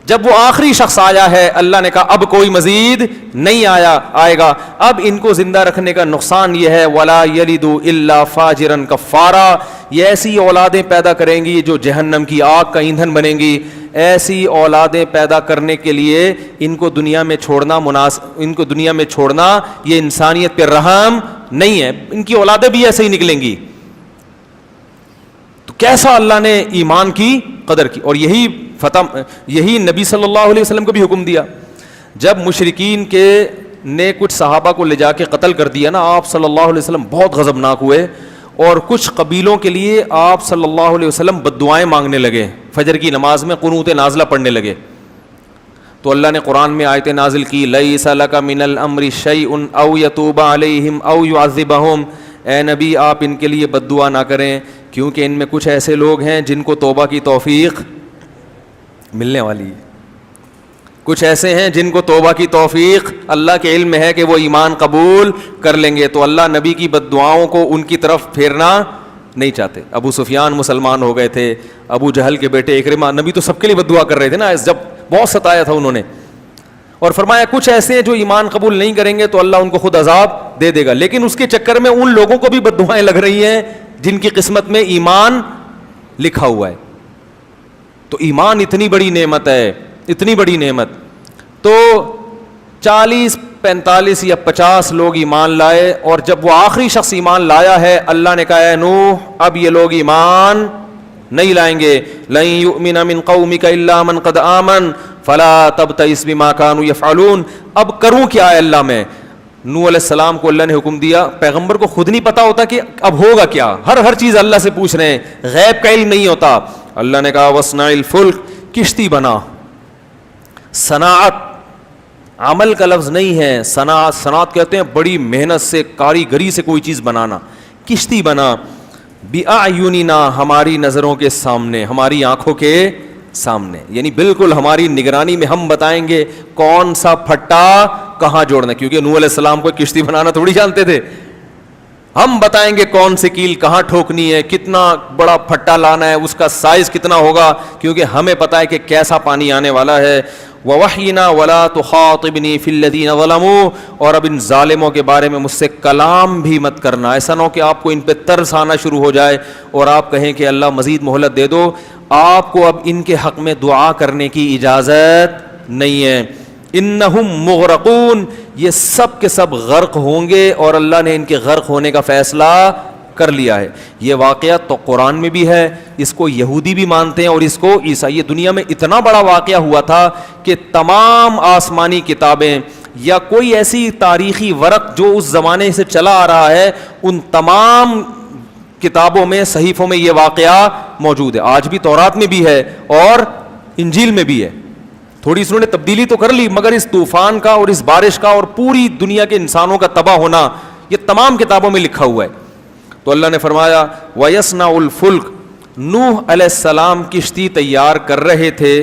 جب وہ آخری شخص آیا ہے اللہ نے کہا اب کوئی مزید نہیں آئے گا. اب ان کو زندہ رکھنے کا نقصان یہ ہے وَلَا يَلِدُ إِلَّا فَاجِرًا كَفَّارًا، یہ ایسی اولادیں پیدا کریں گی جو جہنم کی آگ کا ایندھن بنیں گی. ایسی اولادیں پیدا کرنے کے لیے ان کو دنیا میں چھوڑنا یہ انسانیت پہ رحم نہیں ہے. ان کی اولادیں بھی ایسے ہی نکلیں گی. تو کیسا اللہ نے ایمان کی قدر کی. اور یہی نبی صلی اللہ علیہ وسلم کو بھی حکم دیا. جب مشرکین نے کچھ صحابہ کو لے جا کے قتل کر دیا نا، آپ صلی اللہ علیہ وسلم بہت غضبناک ہوئے اور کچھ قبیلوں کے لیے آپ صلی اللہ علیہ وسلم بددعائیں مانگنے لگے. فجر کی نماز میں قنوت نازلہ پڑھنے لگے. تو اللہ نے قرآن میں آیتیں نازل کی لیس لک من الامر شیء او یتوب علیہم او یعذبہم، اے نبی آپ ان کے لیے بد دعا نہ کریں کیونکہ ان میں کچھ ایسے لوگ ہیں جن کو توبہ کی توفیق ملنے والی ہے. کچھ ایسے ہیں جن کو توبہ کی توفیق اللہ کے علم میں ہے کہ وہ ایمان قبول کر لیں گے. تو اللہ نبی کی بد دعاؤں کو ان کی طرف پھیرنا نہیں چاہتے. ابو سفیان مسلمان ہو گئے تھے، ابو جہل کے بیٹے اکرمہ، نبی تو سب کے لیے بد دعا کر رہے تھے نا جب بہت ستایا تھا انہوں نے. اور فرمایا کچھ ایسے ہیں جو ایمان قبول نہیں کریں گے تو اللہ ان کو خود عذاب دے دے گا. لیکن اس کے چکر میں ان لوگوں کو بھی بد دعائیں لگ رہی ہیں جن کی قسمت میں ایمان لکھا ہوا ہے. تو ایمان اتنی بڑی نعمت ہے، اتنی بڑی نعمت. تو 40 45 یا 50 لوگ ایمان لائے، اور جب وہ آخری شخص ایمان لایا ہے اللہ نے کہا اے نوح اب یہ لوگ ایمان نہیں لائیں گے. لن یؤمن من قومک الا من قد آمن فلا تبتئس بما كانوا يفعلون. اب کروں کیا ہے اللہ میں؟ نوح علیہ السلام کو اللہ نے حکم دیا. پیغمبر کو خود نہیں پتا ہوتا کہ اب ہوگا کیا، ہر چیز اللہ سے پوچھ رہے ہیں، غیب کا علم نہیں ہوتا. اللہ نے کہا وَاصْنَعِ الْفُلْكَ، کشتی بنا. صناعت عمل کا لفظ نہیں ہے، صنعت کہتے ہیں بڑی محنت سے کاریگری سے کوئی چیز بنانا. کشتی بنا بِأَعْيُنِنَا، ہماری نظروں کے سامنے، ہماری آنکھوں کے سامنے، یعنی بالکل ہماری نگرانی میں ہم بتائیں گے کون سا پھٹا کہاں جوڑنا. کیونکہ نوح علیہ السلام کو کشتی بنانا تھوڑی جانتے تھے. ہم بتائیں گے کون سی کیل کہاں ٹھوکنی ہے، کتنا بڑا پھٹا لانا ہے، اس کا سائز کتنا ہوگا، کیونکہ ہمیں پتہ ہے کہ کیسا پانی آنے والا ہے. وَوَحْيِنَا وَلَا تُخَاطِبْنِي فِي الَّذِينَ ظَلَمُوا، اور اب ان ظالموں کے بارے میں مجھ سے کلام بھی مت کرنا. ایسا نہ ہو کہ آپ کو ان پہ ترس آنا شروع ہو جائے اور آپ کہیں کہ اللہ مزید مہلت دے دو. آپ کو اب ان کے حق میں دعا کرنے کی اجازت نہیں ہے. انہم مغرقون، یہ سب کے سب غرق ہوں گے، اور اللہ نے ان کے غرق ہونے کا فیصلہ کر لیا ہے. یہ واقعہ تو قرآن میں بھی ہے، اس کو یہودی بھی مانتے ہیں اور اس کو عیسائی. یہ دنیا میں اتنا بڑا واقعہ ہوا تھا کہ تمام آسمانی کتابیں یا کوئی ایسی تاریخی ورق جو اس زمانے سے چلا آ رہا ہے، ان تمام کتابوں میں، صحیفوں میں یہ واقعہ موجود ہے. آج بھی تورات میں بھی ہے اور انجیل میں بھی ہے. تھوڑی سی انہوں نے تبدیلی تو کر لی، مگر اس طوفان کا اور اس بارش کا اور پوری دنیا کے انسانوں کا تباہ ہونا یہ تمام کتابوں میں لکھا ہوا ہے. تو اللہ نے فرمایا وَيَصْنَعُ الْفُلْكَ، نوح علیہ السلام کشتی تیار کر رہے تھے.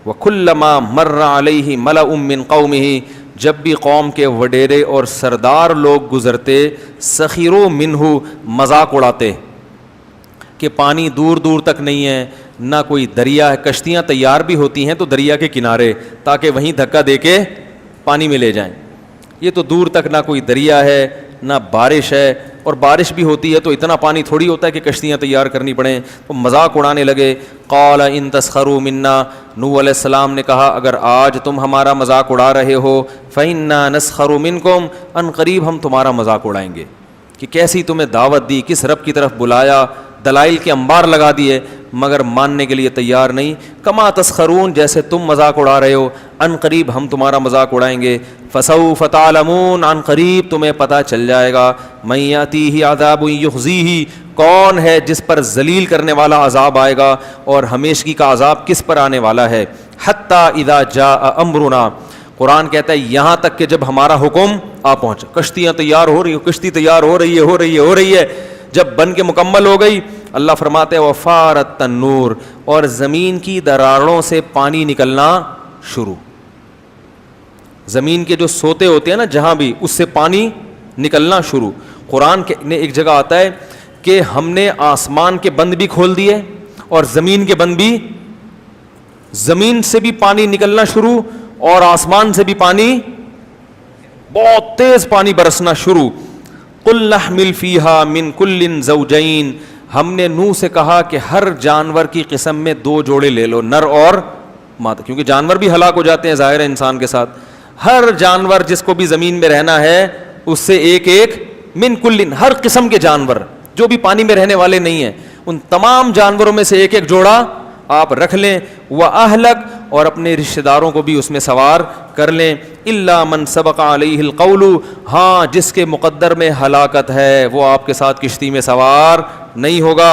وَكُلَّمَا مَرَّ عَلَيْهِ مَلَأٌ مِّن قَوْمِهِ، جب بھی قوم کے وڈیرے اور سردار لوگ گزرتے، سخروا منہ، مذاق اڑاتے کہ پانی دور دور تک نہیں ہے، نہ کوئی دریا ہے. کشتیاں تیار بھی ہوتی ہیں تو دریا کے کنارے، تاکہ وہیں دھکا دے کے پانی میں لے جائیں. یہ تو دور تک نہ کوئی دریا ہے نہ بارش ہے، اور بارش بھی ہوتی ہے تو اتنا پانی تھوڑی ہوتا ہے کہ کشتیاں تیار کرنی پڑیں. تو مذاق اڑانے لگے. قال ان تسخروا منا، نوح علیہ السلام نے کہا اگر آج تم ہمارا مذاق اڑا رہے ہو فإنا نسخر منکم، ان قریب ہم تمہارا مذاق اڑائیں گے. کہ کیسی تمہیں دعوت دی، کس رب کی طرف بلایا، دلائل کے انبار لگا دیے، مگر ماننے کے لیے تیار نہیں. کما تسخرون، جیسے تم مذاق اڑا رہے ہو، ان قریب ہم تمہارا مذاق اڑائیں گے. فسوف تعلمون، عن قریب تمہیں پتہ چل جائے گا، من یاتیہ عذاب یخزیہ، کون ہے جس پر ذلیل کرنے والا عذاب آئے گا اور ہمیشگی کا عذاب کس پر آنے والا ہے. حتی اذا جاء امرنا، قرآن کہتا ہے یہاں تک کہ جب ہمارا حکم آ پہنچا. کشتیاں تیار ہو رہی ہیں، کشتی تیار ہو رہی ہے، جب بن کے مکمل ہو گئی، اللہ فرماتے ہیں وفارت التنور، اور زمین کی دراڑوں سے پانی نکلنا شروع. زمین کے جو سوتے ہوتے ہیں نا جہاں بھی، اس سے پانی نکلنا شروع. قرآن نے ایک جگہ آتا ہے کہ ہم نے آسمان کے بند بھی کھول دیے اور زمین کے بند بھی، زمین سے بھی پانی نکلنا شروع اور آسمان سے بھی پانی، بہت تیز پانی برسنا شروع. قل نحمل فیہا من کل زوجین، ہم نے نوح سے کہا کہ ہر جانور کی قسم میں 2 جوڑے لے لو، نر اور مادہ، کیونکہ جانور بھی ہلاک ہو جاتے ہیں ظاہر ہے انسان کے ساتھ. ہر جانور جس کو بھی زمین میں رہنا ہے اس سے ایک من کل، ہر قسم کے جانور جو بھی پانی میں رہنے والے نہیں ہیں، ان تمام جانوروں میں سے ایک جوڑا آپ رکھ لیں. وَأَهْلَكَ، اور اپنے رشتہ داروں کو بھی اس میں سوار کر لیں. إِلَّا مَنْ سَبَقَ عَلَيْهِ الْقَوْلُ، ہاں جس کے مقدر میں ہلاکت ہے وہ آپ کے ساتھ کشتی میں سوار نہیں ہوگا.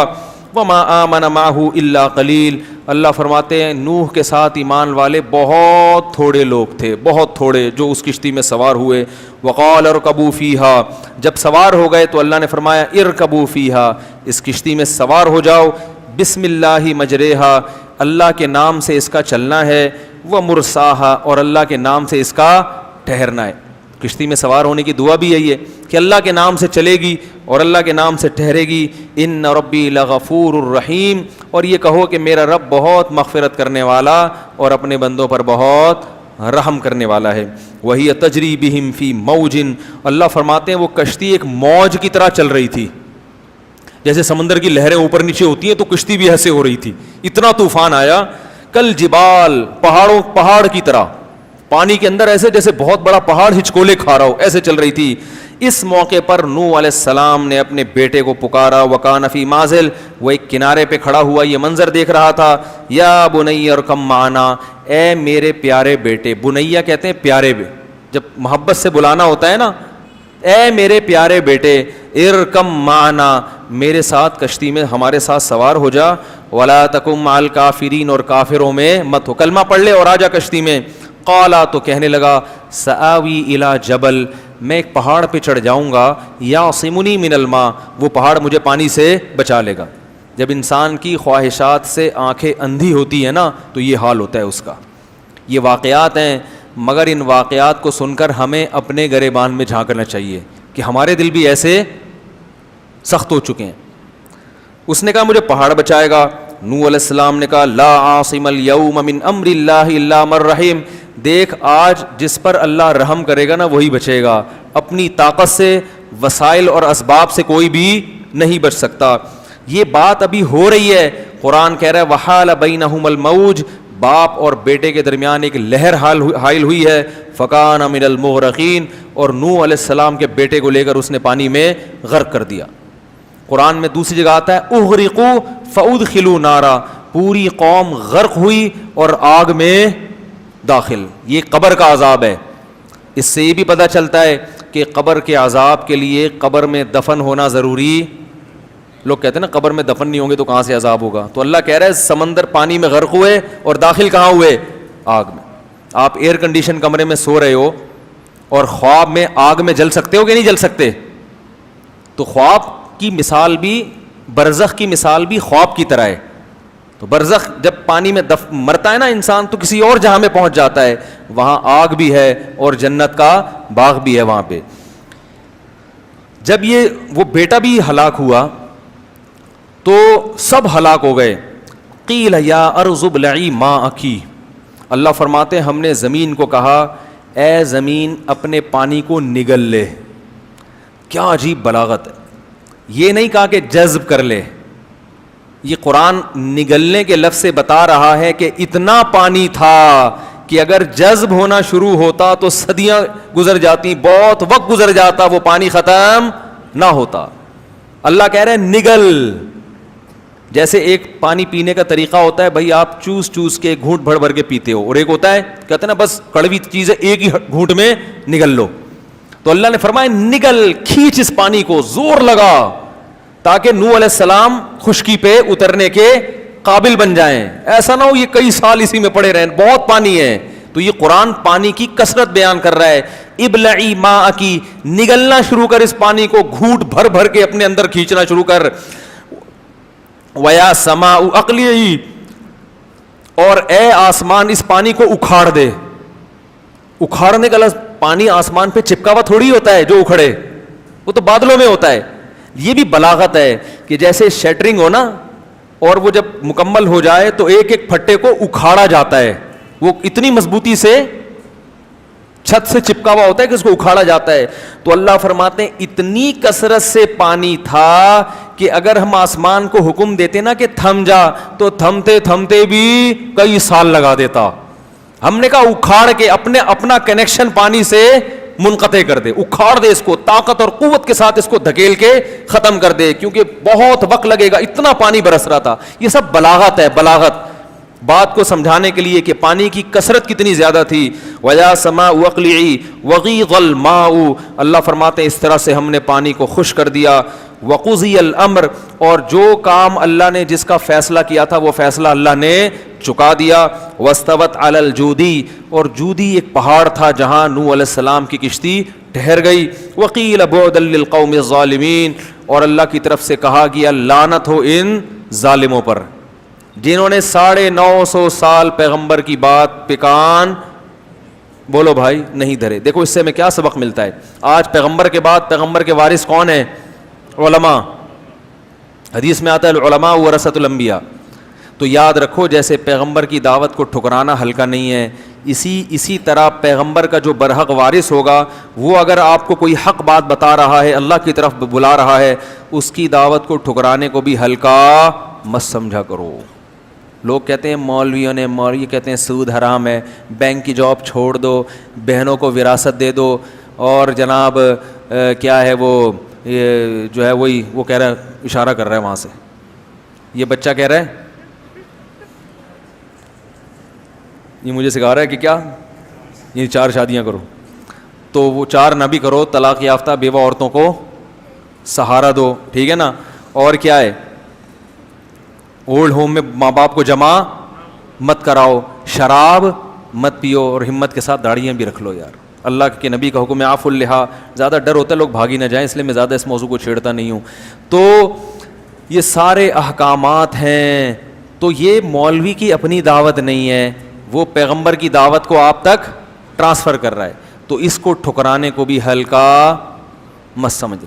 وَمَا آمَنَ مَعَهُ إِلَّا قَلِيلٌ، اللہ فرماتے ہیں نوح کے ساتھ ایمان والے بہت تھوڑے لوگ تھے، بہت تھوڑے جو اس کشتی میں سوار ہوئے. وَقَالَ ارْكَبُوا فِيهَا، جب سوار ہو گئے تو اللہ نے فرمایا ارْكَبُوا فِيهَا، اس کشتی میں سوار ہو جاؤ. بسم اللہ مجریہا، اللہ کے نام سے اس کا چلنا ہے. ومرساہا، اور اللہ کے نام سے اس کا ٹھہرنا ہے. کشتی میں سوار ہونے کی دعا بھی یہی ہے کہ اللہ کے نام سے چلے گی اور اللہ کے نام سے ٹھہرے گی. ان ربی لغفور الرحیم، اور یہ کہو کہ میرا رب بہت مغفرت کرنے والا اور اپنے بندوں پر بہت رحم کرنے والا ہے. وہی تجری بہم فی موج، اللہ فرماتے ہیں وہ کشتی ایک موج کی طرح چل رہی تھی. جیسے سمندر کی لہریں اوپر نیچے ہوتی ہیں تو کشتی بھی ایسے ہو رہی تھی. اتنا طوفان آیا. کل جبال، پہاڑ کی طرح پانی کے اندر، ایسے جیسے بہت بڑا پہاڑ ہچکولے کھا رہا ہو، ایسے چل رہی تھی. اس موقع پر نوح علیہ السلام نے اپنے بیٹے کو پکارا. وکان فی مازل، وہ ایک کنارے پہ کھڑا ہوا یہ منظر دیکھ رہا تھا. یا بنی ارکم معنا، اے میرے پیارے بیٹے. بنیا کہتے ہیں پیارے، جب محبت سے بلانا ہوتا ہے نا، اے میرے پیارے بیٹے، ارکم معنا، میرے ساتھ کشتی میں ہمارے ساتھ سوار ہو جا. ولا تکم مع الکافرین، اور کافروں میں مت ہو، کلمہ پڑھ لے اور آ جا کشتی میں. قالا، تو کہنے لگا، سآوی الی جبل، میں ایک پہاڑ پہ چڑھ جاؤں گا. یعصمنی من الماء، وہ پہاڑ مجھے پانی سے بچا لے گا. جب انسان کی خواہشات سے آنکھیں اندھی ہوتی ہیں نا تو یہ حال ہوتا ہے اس کا. یہ واقعات ہیں، مگر ان واقعات کو سن کر ہمیں اپنے گریبان میں جھانکنا چاہیے کہ ہمارے دل بھی ایسے سخت ہو چکے ہیں. اس نے کہا مجھے پہاڑ بچائے گا. نوح علیہ السلام نے کہا لا عاصم اليوم من امر اللہ الا من رحم، دیکھ آج جس پر اللہ رحم کرے گا نا وہی بچے گا. اپنی طاقت سے، وسائل اور اسباب سے کوئی بھی نہیں بچ سکتا. یہ بات ابھی ہو رہی ہے. قرآن کہہ رہا ہے وحال بینہم الموج، باپ اور بیٹے کے درمیان ایک لہر حائل ہوئی ہے. فکان من المغرقین، اور نوح علیہ السلام کے بیٹے کو لے کر اس نے پانی میں غرق کر دیا. قرآن میں دوسری جگہ آتا ہے اغرقوا فادخلوا نارا، پوری قوم غرق ہوئی اور آگ میں داخل. یہ قبر کا عذاب ہے. اس سے یہ بھی پتہ چلتا ہے کہ قبر کے عذاب کے لیے قبر میں دفن ہونا ضروری. لوگ کہتے ہیں نا قبر میں دفن نہیں ہوں گے تو کہاں سے عذاب ہوگا. تو اللہ کہہ رہا ہے سمندر پانی میں غرق ہوئے اور داخل کہاں ہوئے؟ آگ میں. آپ ایئر کنڈیشن کمرے میں سو رہے ہو اور خواب میں آگ میں جل سکتے ہو کہ نہیں جل سکتے؟ تو خواب کی مثال بھی، برزخ کی مثال بھی خواب کی طرح ہے. تو برزخ جب پانی میں مرتا ہے نا انسان تو کسی اور جہاں میں پہنچ جاتا ہے، وہاں آگ بھی ہے اور جنت کا باغ بھی ہے وہاں پہ. جب یہ وہ بیٹا بھی ہلاک ہوا تو سب ہلاک ہو گئے. قیل یا ارض ابلعی ماءکی، اللہ فرماتے ہم نے زمین کو کہا اے زمین اپنے پانی کو نگل لے. کیا عجیب بلاغت ہے. یہ نہیں کہا کہ جذب کر لے، یہ قرآن نگلنے کے لفظ سے بتا رہا ہے کہ اتنا پانی تھا کہ اگر جذب ہونا شروع ہوتا تو صدیاں گزر جاتی، بہت وقت گزر جاتا، وہ پانی ختم نہ ہوتا. اللہ کہہ رہے ہیں نگل. جیسے ایک پانی پینے کا طریقہ ہوتا ہے بھائی آپ چوس چوس کے گھونٹ بھر بھر کے پیتے ہو, اور ایک ہوتا ہے کہتے ہیں نا بس کڑوی چیز ہے ایک ہی گھونٹ میں نگل لو. تو اللہ نے فرمایا نگل, کھینچ اس پانی کو, زور لگا, تاکہ نوح علیہ السلام خشکی پہ اترنے کے قابل بن جائیں. ایسا نہ ہو یہ کئی سال اسی میں پڑے رہیں, بہت پانی ہے. تو یہ قرآن پانی کی کثرت بیان کر رہا ہے. ابلعی ماء کی, نگلنا شروع کر اس پانی کو, گھونٹ بھر بھر کے اپنے اندر کھینچنا شروع کر. ویا سماء اقلعی, اور اے آسمان اس پانی کو اکھاڑ دے. اکھاڑنے کا لفظ, پانی آسمان پہ چپکا ہوا تھوڑی ہوتا ہے جو اکھڑے, وہ تو بادلوں میں ہوتا ہے. یہ بھی بلاغت ہے کہ جیسے شیٹرنگ ہو نا, اور وہ جب مکمل ہو جائے تو ایک ایک پھٹے کو اکھاڑا جاتا ہے. وہ اتنی مضبوطی سے چھت سے چپکا ہوا ہوتا ہے کہ اس کو اکھاڑا جاتا ہے. تو اللہ فرماتے ہیں اتنی کثرت سے پانی تھا کہ اگر ہم آسمان کو حکم دیتے نا کہ تھم جا, تو تھمتے تھمتے بھی کئی سال لگا دیتا. ہم نے کہا اکھاڑ کے اپنا کنیکشن پانی سے منقطع کر دے, اکھاڑ دے اس کو, طاقت اور قوت کے ساتھ اس کو دھکیل کے ختم کر دے, کیونکہ بہت وقت لگے گا, اتنا پانی برس رہا تھا. یہ سب بلاغت ہے, بلاغت بات کو سمجھانے کے لیے کہ پانی کی کثرت کتنی زیادہ تھی. وَيَا سَمَاءُ وَاقْلِعِي وَغِيضَ الْمَاءُ, اللہ فرماتے ہیں اس طرح سے ہم نے پانی کو خشک کر دیا. وَقُضِيَ الْأَمْرُ, اور جو کام اللہ نے جس کا فیصلہ کیا تھا وہ فیصلہ اللہ نے چکا دیا. وَاسْتَوَتْ عَلَى الْجُودِي, اور جودی ایک پہاڑ تھا جہاں نوح علیہ السلام کی کشتی ٹھہر گئی. وَقِيلَ بُعْدًا لِلْقَوْمِ الظَّالِمِينَ, اور اللہ کی طرف سے کہا گیا لعنت ہو ان ظالموں پر جنہوں نے 950 سال پیغمبر کی بات پہ کان بولو بھائی نہیں دھرے. دیکھو اس سے ہمیں کیا سبق ملتا ہے. آج پیغمبر کے بعد پیغمبر کے وارث کون ہیں؟ علماء. حدیث میں آتا ہے العلماء ورثۃ الانبیاء. تو یاد رکھو جیسے پیغمبر کی دعوت کو ٹھکرانا ہلکا نہیں ہے, اسی طرح پیغمبر کا جو برحق وارث ہوگا وہ اگر آپ کو کوئی حق بات بتا رہا ہے, اللہ کی طرف بلا رہا ہے, اس کی دعوت کو ٹھکرانے کو بھی ہلکا مت سمجھا کرو. لوگ کہتے ہیں مولویوں نے, مولوی کہتے ہیں سود حرام ہے, بینک کی جاب چھوڑ دو, بہنوں کو وراثت دے دو, اور جناب کیا ہے وہ یہ جو ہے وہی وہ کہہ رہا ہے, اشارہ کر رہا ہے وہاں سے, یہ بچہ کہہ رہا ہے, یہ مجھے سکھا رہا ہے کہ کیا یہ 4 شادیاں کرو. تو وہ 4 نہ بھی کرو, طلاق یافتہ بیوہ عورتوں کو سہارا دو, ٹھیک ہے نا. اور کیا ہے, اولڈ ہوم میں ماں باپ کو جمع مت کراؤ, شراب مت پیو, اور ہمت کے ساتھ داڑیاں بھی رکھ لو. یار اللہ کے نبی کا حکم ہے عفو اللحیٰ, زیادہ ڈر ہوتا ہے لوگ بھاگی نہ جائیں, اس لیے میں زیادہ اس موضوع کو چھیڑتا نہیں ہوں. تو یہ سارے احکامات ہیں. تو یہ مولوی کی اپنی دعوت نہیں ہے, وہ پیغمبر کی دعوت کو آپ تک ٹرانسفر کر رہا ہے. تو اس کو ٹھکرانے کو بھی ہلکا مت سمجھ.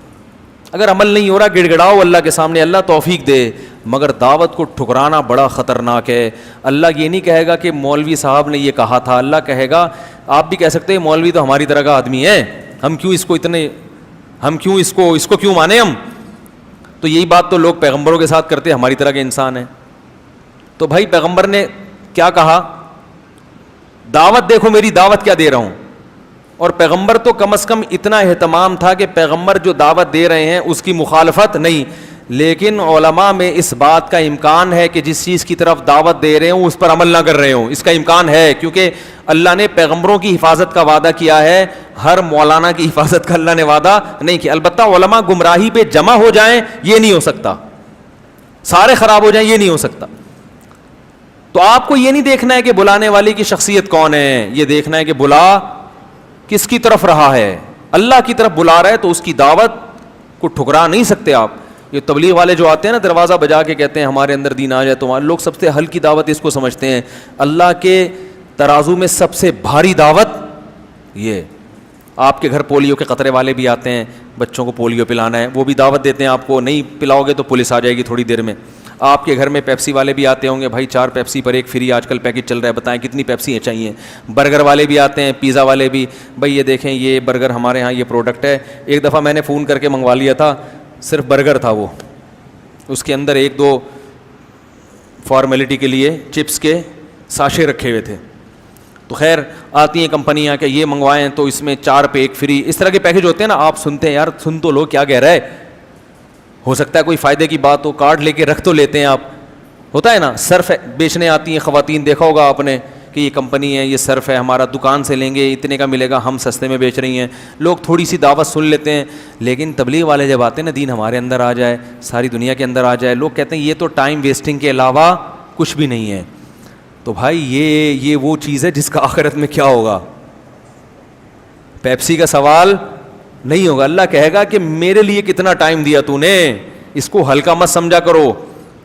اگر عمل نہیں ہو رہا گڑ گڑاؤ اللہ کے سامنے, اللہ توفیق دے, مگر دعوت کو ٹھکرانا بڑا خطرناک ہے. اللہ یہ نہیں کہے گا کہ مولوی صاحب نے یہ کہا تھا, اللہ کہے گا, آپ بھی کہہ سکتے ہیں مولوی تو ہماری طرح کا آدمی ہے, ہم کیوں اس کو کیوں مانے ہم. تو یہی بات تو لوگ پیغمبروں کے ساتھ کرتے, ہماری طرح کے انسان ہیں. تو بھائی پیغمبر نے کیا کہا, دعوت دیکھو میری دعوت کیا دے رہا ہوں. اور پیغمبر تو کم از کم اتنا اہتمام تھا کہ پیغمبر جو دعوت دے رہے ہیں اس کی مخالفت نہیں. لیکن علماء میں اس بات کا امکان ہے کہ جس چیز کی طرف دعوت دے رہے ہوں اس پر عمل نہ کر رہے ہوں, اس کا امکان ہے, کیونکہ اللہ نے پیغمبروں کی حفاظت کا وعدہ کیا ہے, ہر مولانا کی حفاظت کا اللہ نے وعدہ نہیں کیا. البتہ علماء گمراہی پہ جمع ہو جائیں یہ نہیں ہو سکتا, سارے خراب ہو جائیں یہ نہیں ہو سکتا. تو آپ کو یہ نہیں دیکھنا ہے کہ بلانے والی کی شخصیت کون ہے, یہ دیکھنا ہے کہ بلا کس کی طرف رہا ہے. اللہ کی طرف بلا رہا ہے تو اس کی دعوت کو ٹھکرا نہیں سکتے آپ. یہ تبلیغ والے جو آتے ہیں نا دروازہ بجا کے کہتے ہیں ہمارے اندر دین آ جائے, تو لوگ سب سے ہلکی دعوت اس کو سمجھتے ہیں. اللہ کے ترازو میں سب سے بھاری دعوت یہ. آپ کے گھر پولیو کے قطرے والے بھی آتے ہیں, بچوں کو پولیو پلانا ہے, وہ بھی دعوت دیتے ہیں آپ کو, نہیں پلاؤ گے تو پولیس آ جائے گی تھوڑی دیر میں. آپ کے گھر میں پیپسی والے بھی آتے ہوں گے, بھائی 4 پیپسی پر 1 فری آج کل پیکج چل رہا ہے, بتائیں کتنی پیپسی چاہیے. برگر والے بھی آتے ہیں, پیزا والے بھی, بھائی یہ دیکھیں یہ برگر ہمارے ہاں یہ پروڈکٹ ہے. ایک دفعہ میں نے فون کر کے منگوا لیا تھا, صرف برگر تھا, وہ اس کے اندر 1-2 فارمیلٹی کے لیے چپس کے ساشے رکھے ہوئے تھے. تو خیر آتی ہیں کمپنیاں کہ یہ منگوائیں تو اس میں 4 پہ 1 فری, اس طرح کے پیکج ہوتے ہیں نا. آپ سنتے ہیں یار, سن تو لو کیا کہہ رہا ہے, ہو سکتا ہے کوئی فائدے کی بات ہو, کارڈ لے کے رکھ تو لیتے ہیں آپ, ہوتا ہے نا, صرف بیچنے آتی ہیں خواتین, دیکھا ہوگا آپ نے کہ یہ کمپنی ہے, یہ صرف ہے ہمارا, دکان سے لیں گے اتنے کا ملے گا, ہم سستے میں بیچ رہی ہیں. لوگ تھوڑی سی دعوت سن لیتے ہیں, لیکن تبلیغ والے جب آتے ہیں نا, دین ہمارے اندر آ جائے, ساری دنیا کے اندر آ جائے, لوگ کہتے ہیں یہ تو ٹائم ویسٹنگ کے علاوہ کچھ بھی نہیں ہے. تو بھائی یہ وہ چیز ہے جس کا آخرت میں کیا ہوگا. پیپسی کا سوال نہیں ہوگا. اللہ کہے گا کہ میرے لیے کتنا ٹائم دیا تو نے, اس کو ہلکا مت سمجھا کرو,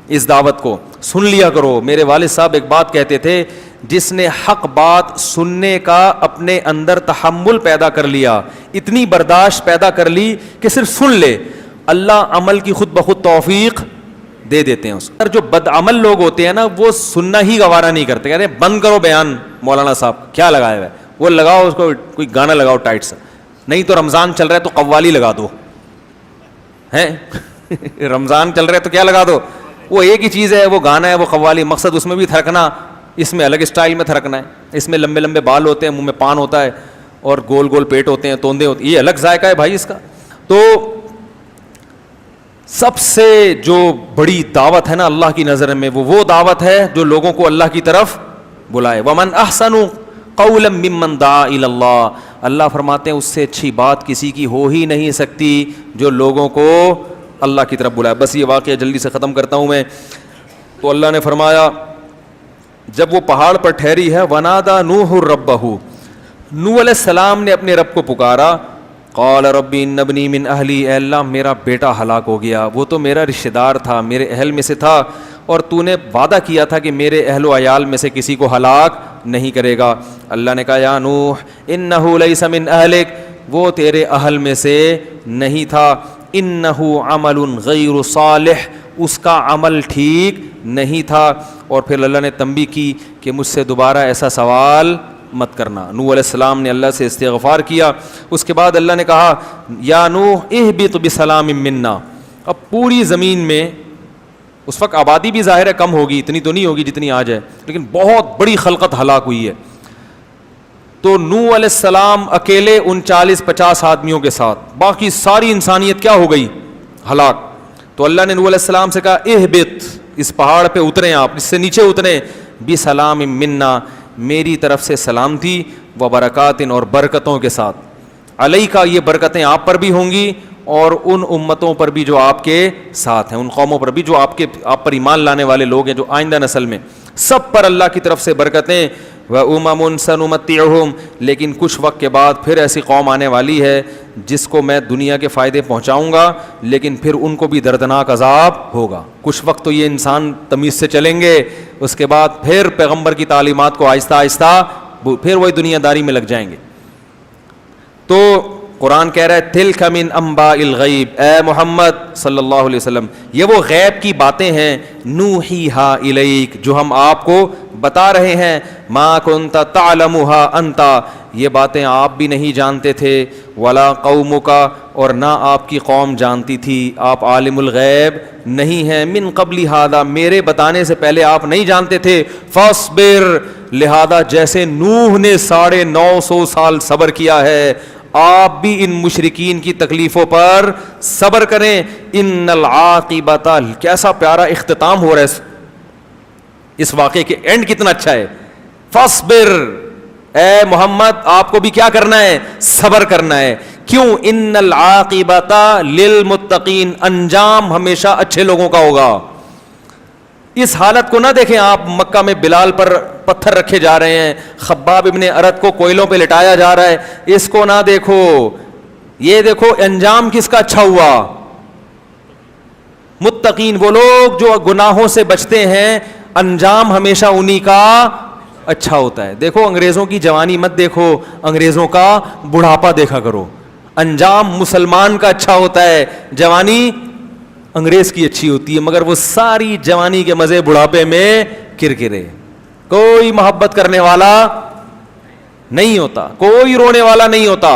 اس دعوت کو سن لیا کرو. میرے والد صاحب ایک بات کہتے تھے, جس نے حق بات سننے کا اپنے اندر تحمل پیدا کر لیا, اتنی برداشت پیدا کر لی کہ صرف سن لے, اللہ عمل کی خود بخود توفیق دے دیتے ہیں اس کو. جو بد عمل لوگ ہوتے ہیں نا, وہ سننا ہی گوارا نہیں کرتے, کہتے ہیں بند کرو بیان, مولانا صاحب کیا لگایا ہوا ہے, وہ لگاؤ اس کو کوئی گانا لگاؤ ٹائٹ سا, نہیں تو رمضان چل رہا ہے تو قوالی لگا دو, ہیں رمضان چل رہا ہے تو کیا لگا دو, وہ ایک ہی چیز ہے, وہ گانا ہے, وہ قوالی. مقصد اس میں بھی تھرکنا, اس میں الگ اسٹائل میں تھرکنا ہے. اس میں لمبے لمبے بال ہوتے ہیں, منہ میں پان ہوتا ہے, اور گول گول پیٹ ہوتے ہیں, توندے ہوتے ہیں, یہ الگ ذائقہ ہے بھائی اس کا. تو سب سے جو بڑی دعوت ہے نا اللہ کی نظر میں, وہ دعوت ہے جو لوگوں کو اللہ کی طرف بلائے. ومن احسن قولا ممن دعا الی اللہ, اللہ فرماتے ہیں اس سے اچھی بات کسی کی ہو ہی نہیں سکتی جو لوگوں کو اللہ کی طرف بلائے. بس یہ واقعہ جلدی سے ختم کرتا ہوں میں. تو اللہ نے فرمایا جب وہ پہاڑ پر ٹھہری ہے, ونادا نوح ربہ, نوح علیہ السلام نے اپنے رب کو پکارا, قال ربی ان ابنی من اہلی, اے اللہ میرا بیٹا ہلاک ہو گیا, وہ تو میرا رشتہ دار تھا, میرے اہل میں سے تھا, اور تو نے وعدہ کیا تھا کہ میرے اہل و عیال میں سے کسی کو ہلاک نہیں کرے گا. اللہ نے کہا یا نوح انہ لیس من اہلک, وہ تیرے اہل میں سے نہیں تھا, انہ عمل غیر صالح, اس کا عمل ٹھیک نہیں تھا. اور پھر اللہ نے تنبیہ کی کہ مجھ سے دوبارہ ایسا سوال مت کرنا. نوح علیہ السلام نے اللہ سے استغفار کیا. اس کے بعد اللہ نے کہا یا نوح اہبط بسلام منا. اب پوری زمین میں اس وقت آبادی بھی ظاہر ہے کم ہوگی, اتنی تو نہیں ہوگی جتنی آج ہے, لیکن بہت بڑی خلقت ہلاک ہوئی ہے. تو نوح علیہ السلام اکیلے ان 40-50 آدمیوں کے ساتھ, باقی ساری انسانیت کیا ہو گئی, ہلاک. تو اللہ نے نوح علیہ السلام سے کہا اہبط, اس پہاڑ پہ اتریں, آپ اس سے نیچے اتریں, بسلام منا, میری طرف سے سلامتی, و برکات, اور برکتوں کے ساتھ, علیکا, یہ برکتیں آپ پر بھی ہوں گی, اور ان امتوں پر بھی جو آپ کے ساتھ ہیں, ان قوموں پر بھی جو آپ پر ایمان لانے والے لوگ ہیں, جو آئندہ نسل میں, سب پر اللہ کی طرف سے برکتیں. وَأُمَمٌ سَنُمَتِّعُهُمْ, لیکن کچھ وقت کے بعد پھر ایسی قوم آنے والی ہے جس کو میں دنیا کے فائدے پہنچاؤں گا, لیکن پھر ان کو بھی دردناک عذاب ہوگا. کچھ وقت تو یہ انسان تمیز سے چلیں گے, اس کے بعد پھر پیغمبر کی تعلیمات کو آہستہ آہستہ پھر وہی دنیا داری میں لگ جائیں گے. تو قرآن کہہ رہا ہے تلک من انباء الغیب, اے محمد صلی اللہ علیہ وسلم, یہ وہ غیب کی باتیں ہیں, نوحیہا الیک, جو ہم آپ کو بتا رہے ہیں, ما کنت تعلمھا انت, یہ باتیں آپ بھی نہیں جانتے تھے, ولا قومک, اور نہ آپ کی قوم جانتی تھی, آپ عالم الغیب نہیں ہیں, من قبل ھذا, میرے بتانے سے پہلے آپ نہیں جانتے تھے, فاصبر, لہذا جیسے نوح نے 950 سال صبر کیا ہے, آپ بھی ان مشرکین کی تکلیفوں پر صبر کریں. ان العاقبۃ, کیسا پیارا اختتام ہو رہا ہے اس واقعے کے, اینڈ کتنا اچھا ہے. فاصبر, اے محمد آپ کو بھی کیا کرنا ہے, صبر کرنا ہے. کیوں, ان العاقبۃ للمتقین, انجام ہمیشہ اچھے لوگوں کا ہوگا. اس حالت کو نہ دیکھیں آپ, مکہ میں بلال پر پتھر رکھے جا رہے ہیں, خباب ابن ارت کو کوئلوں پہ لٹایا جا رہا ہے, اس کو نہ دیکھو, یہ دیکھو انجام کس کا اچھا ہوا. متقین وہ لوگ جو گناہوں سے بچتے ہیں, انجام ہمیشہ انہی کا اچھا ہوتا ہے. دیکھو انگریزوں کی جوانی مت دیکھو, انگریزوں کا بڑھاپا دیکھا کرو, انجام مسلمان کا اچھا ہوتا ہے, جوانی انگریز کی اچھی ہوتی ہے, مگر وہ ساری جوانی کے مزے بڑھاپے میں کرکرے, کوئی محبت کرنے والا نہیں ہوتا, کوئی رونے والا نہیں ہوتا.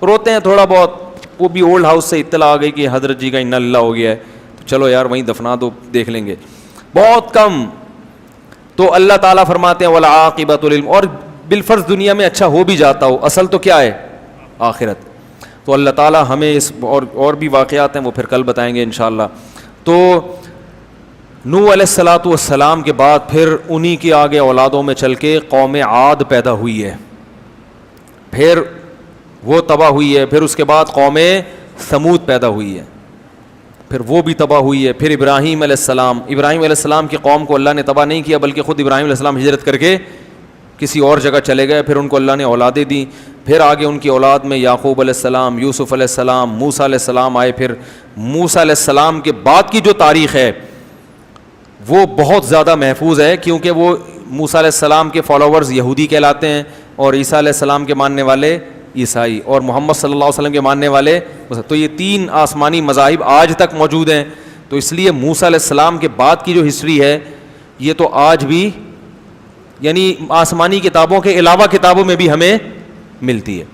روتے ہیں تھوڑا بہت, وہ بھی اولڈ ہاؤس سے اطلاع آ گئی کہ حضرت جی کا انا للہ ہو گیا ہے, تو چلو یار وہیں دفنا دو, دیکھ لیں گے, بہت کم. تو اللہ تعالیٰ فرماتے ہیں والعاقبۃ للم, اور بالفرض دنیا میں اچھا ہو بھی جاتا ہو, اصل تو کیا ہے, آخرت. تو اللہ تعالیٰ ہمیں اس اور بھی واقعات ہیں وہ پھر کل بتائیں گے انشاءاللہ. تو نوح علیہ الصلاۃ والسلام کے بعد پھر انہی کے آگے اولادوں میں چل کے قوم عاد پیدا ہوئی ہے, پھر وہ تباہ ہوئی ہے, پھر اس کے بعد قوم ثمود پیدا ہوئی ہے, پھر وہ بھی تباہ ہوئی ہے. پھر ابراہیم علیہ علیہ السلام کی قوم کو اللہ نے تباہ نہیں کیا بلکہ خود ابراہیم علیہ السلام ہجرت کر کے کسی اور جگہ چلے گئے, پھر ان کو اللہ نے اولادیں دیں. پھر آگے ان کی اولاد میں یعقوب علیہ السلام, یوسف علیہ السلام, موسیٰ علیہ السلام آئے. پھر موسیٰ علیہ السلام کے بعد کی جو تاریخ ہے وہ بہت زیادہ محفوظ ہے, کیونکہ وہ موسیٰ علیہ السلام کے فالوورز یہودی کہلاتے ہیں, اور عیسیٰ علیہ السلام کے ماننے والے عیسائی, اور محمد صلی اللہ علیہ وسلم کے ماننے والے. تو یہ تین آسمانی مذاہب آج تک موجود ہیں. تو اس لیے موسیٰ علیہ السلام کے بعد کی جو ہسٹری ہے یہ تو آج بھی یعنی آسمانی کتابوں کے علاوہ کتابوں میں بھی ہمیں ملتی ہے.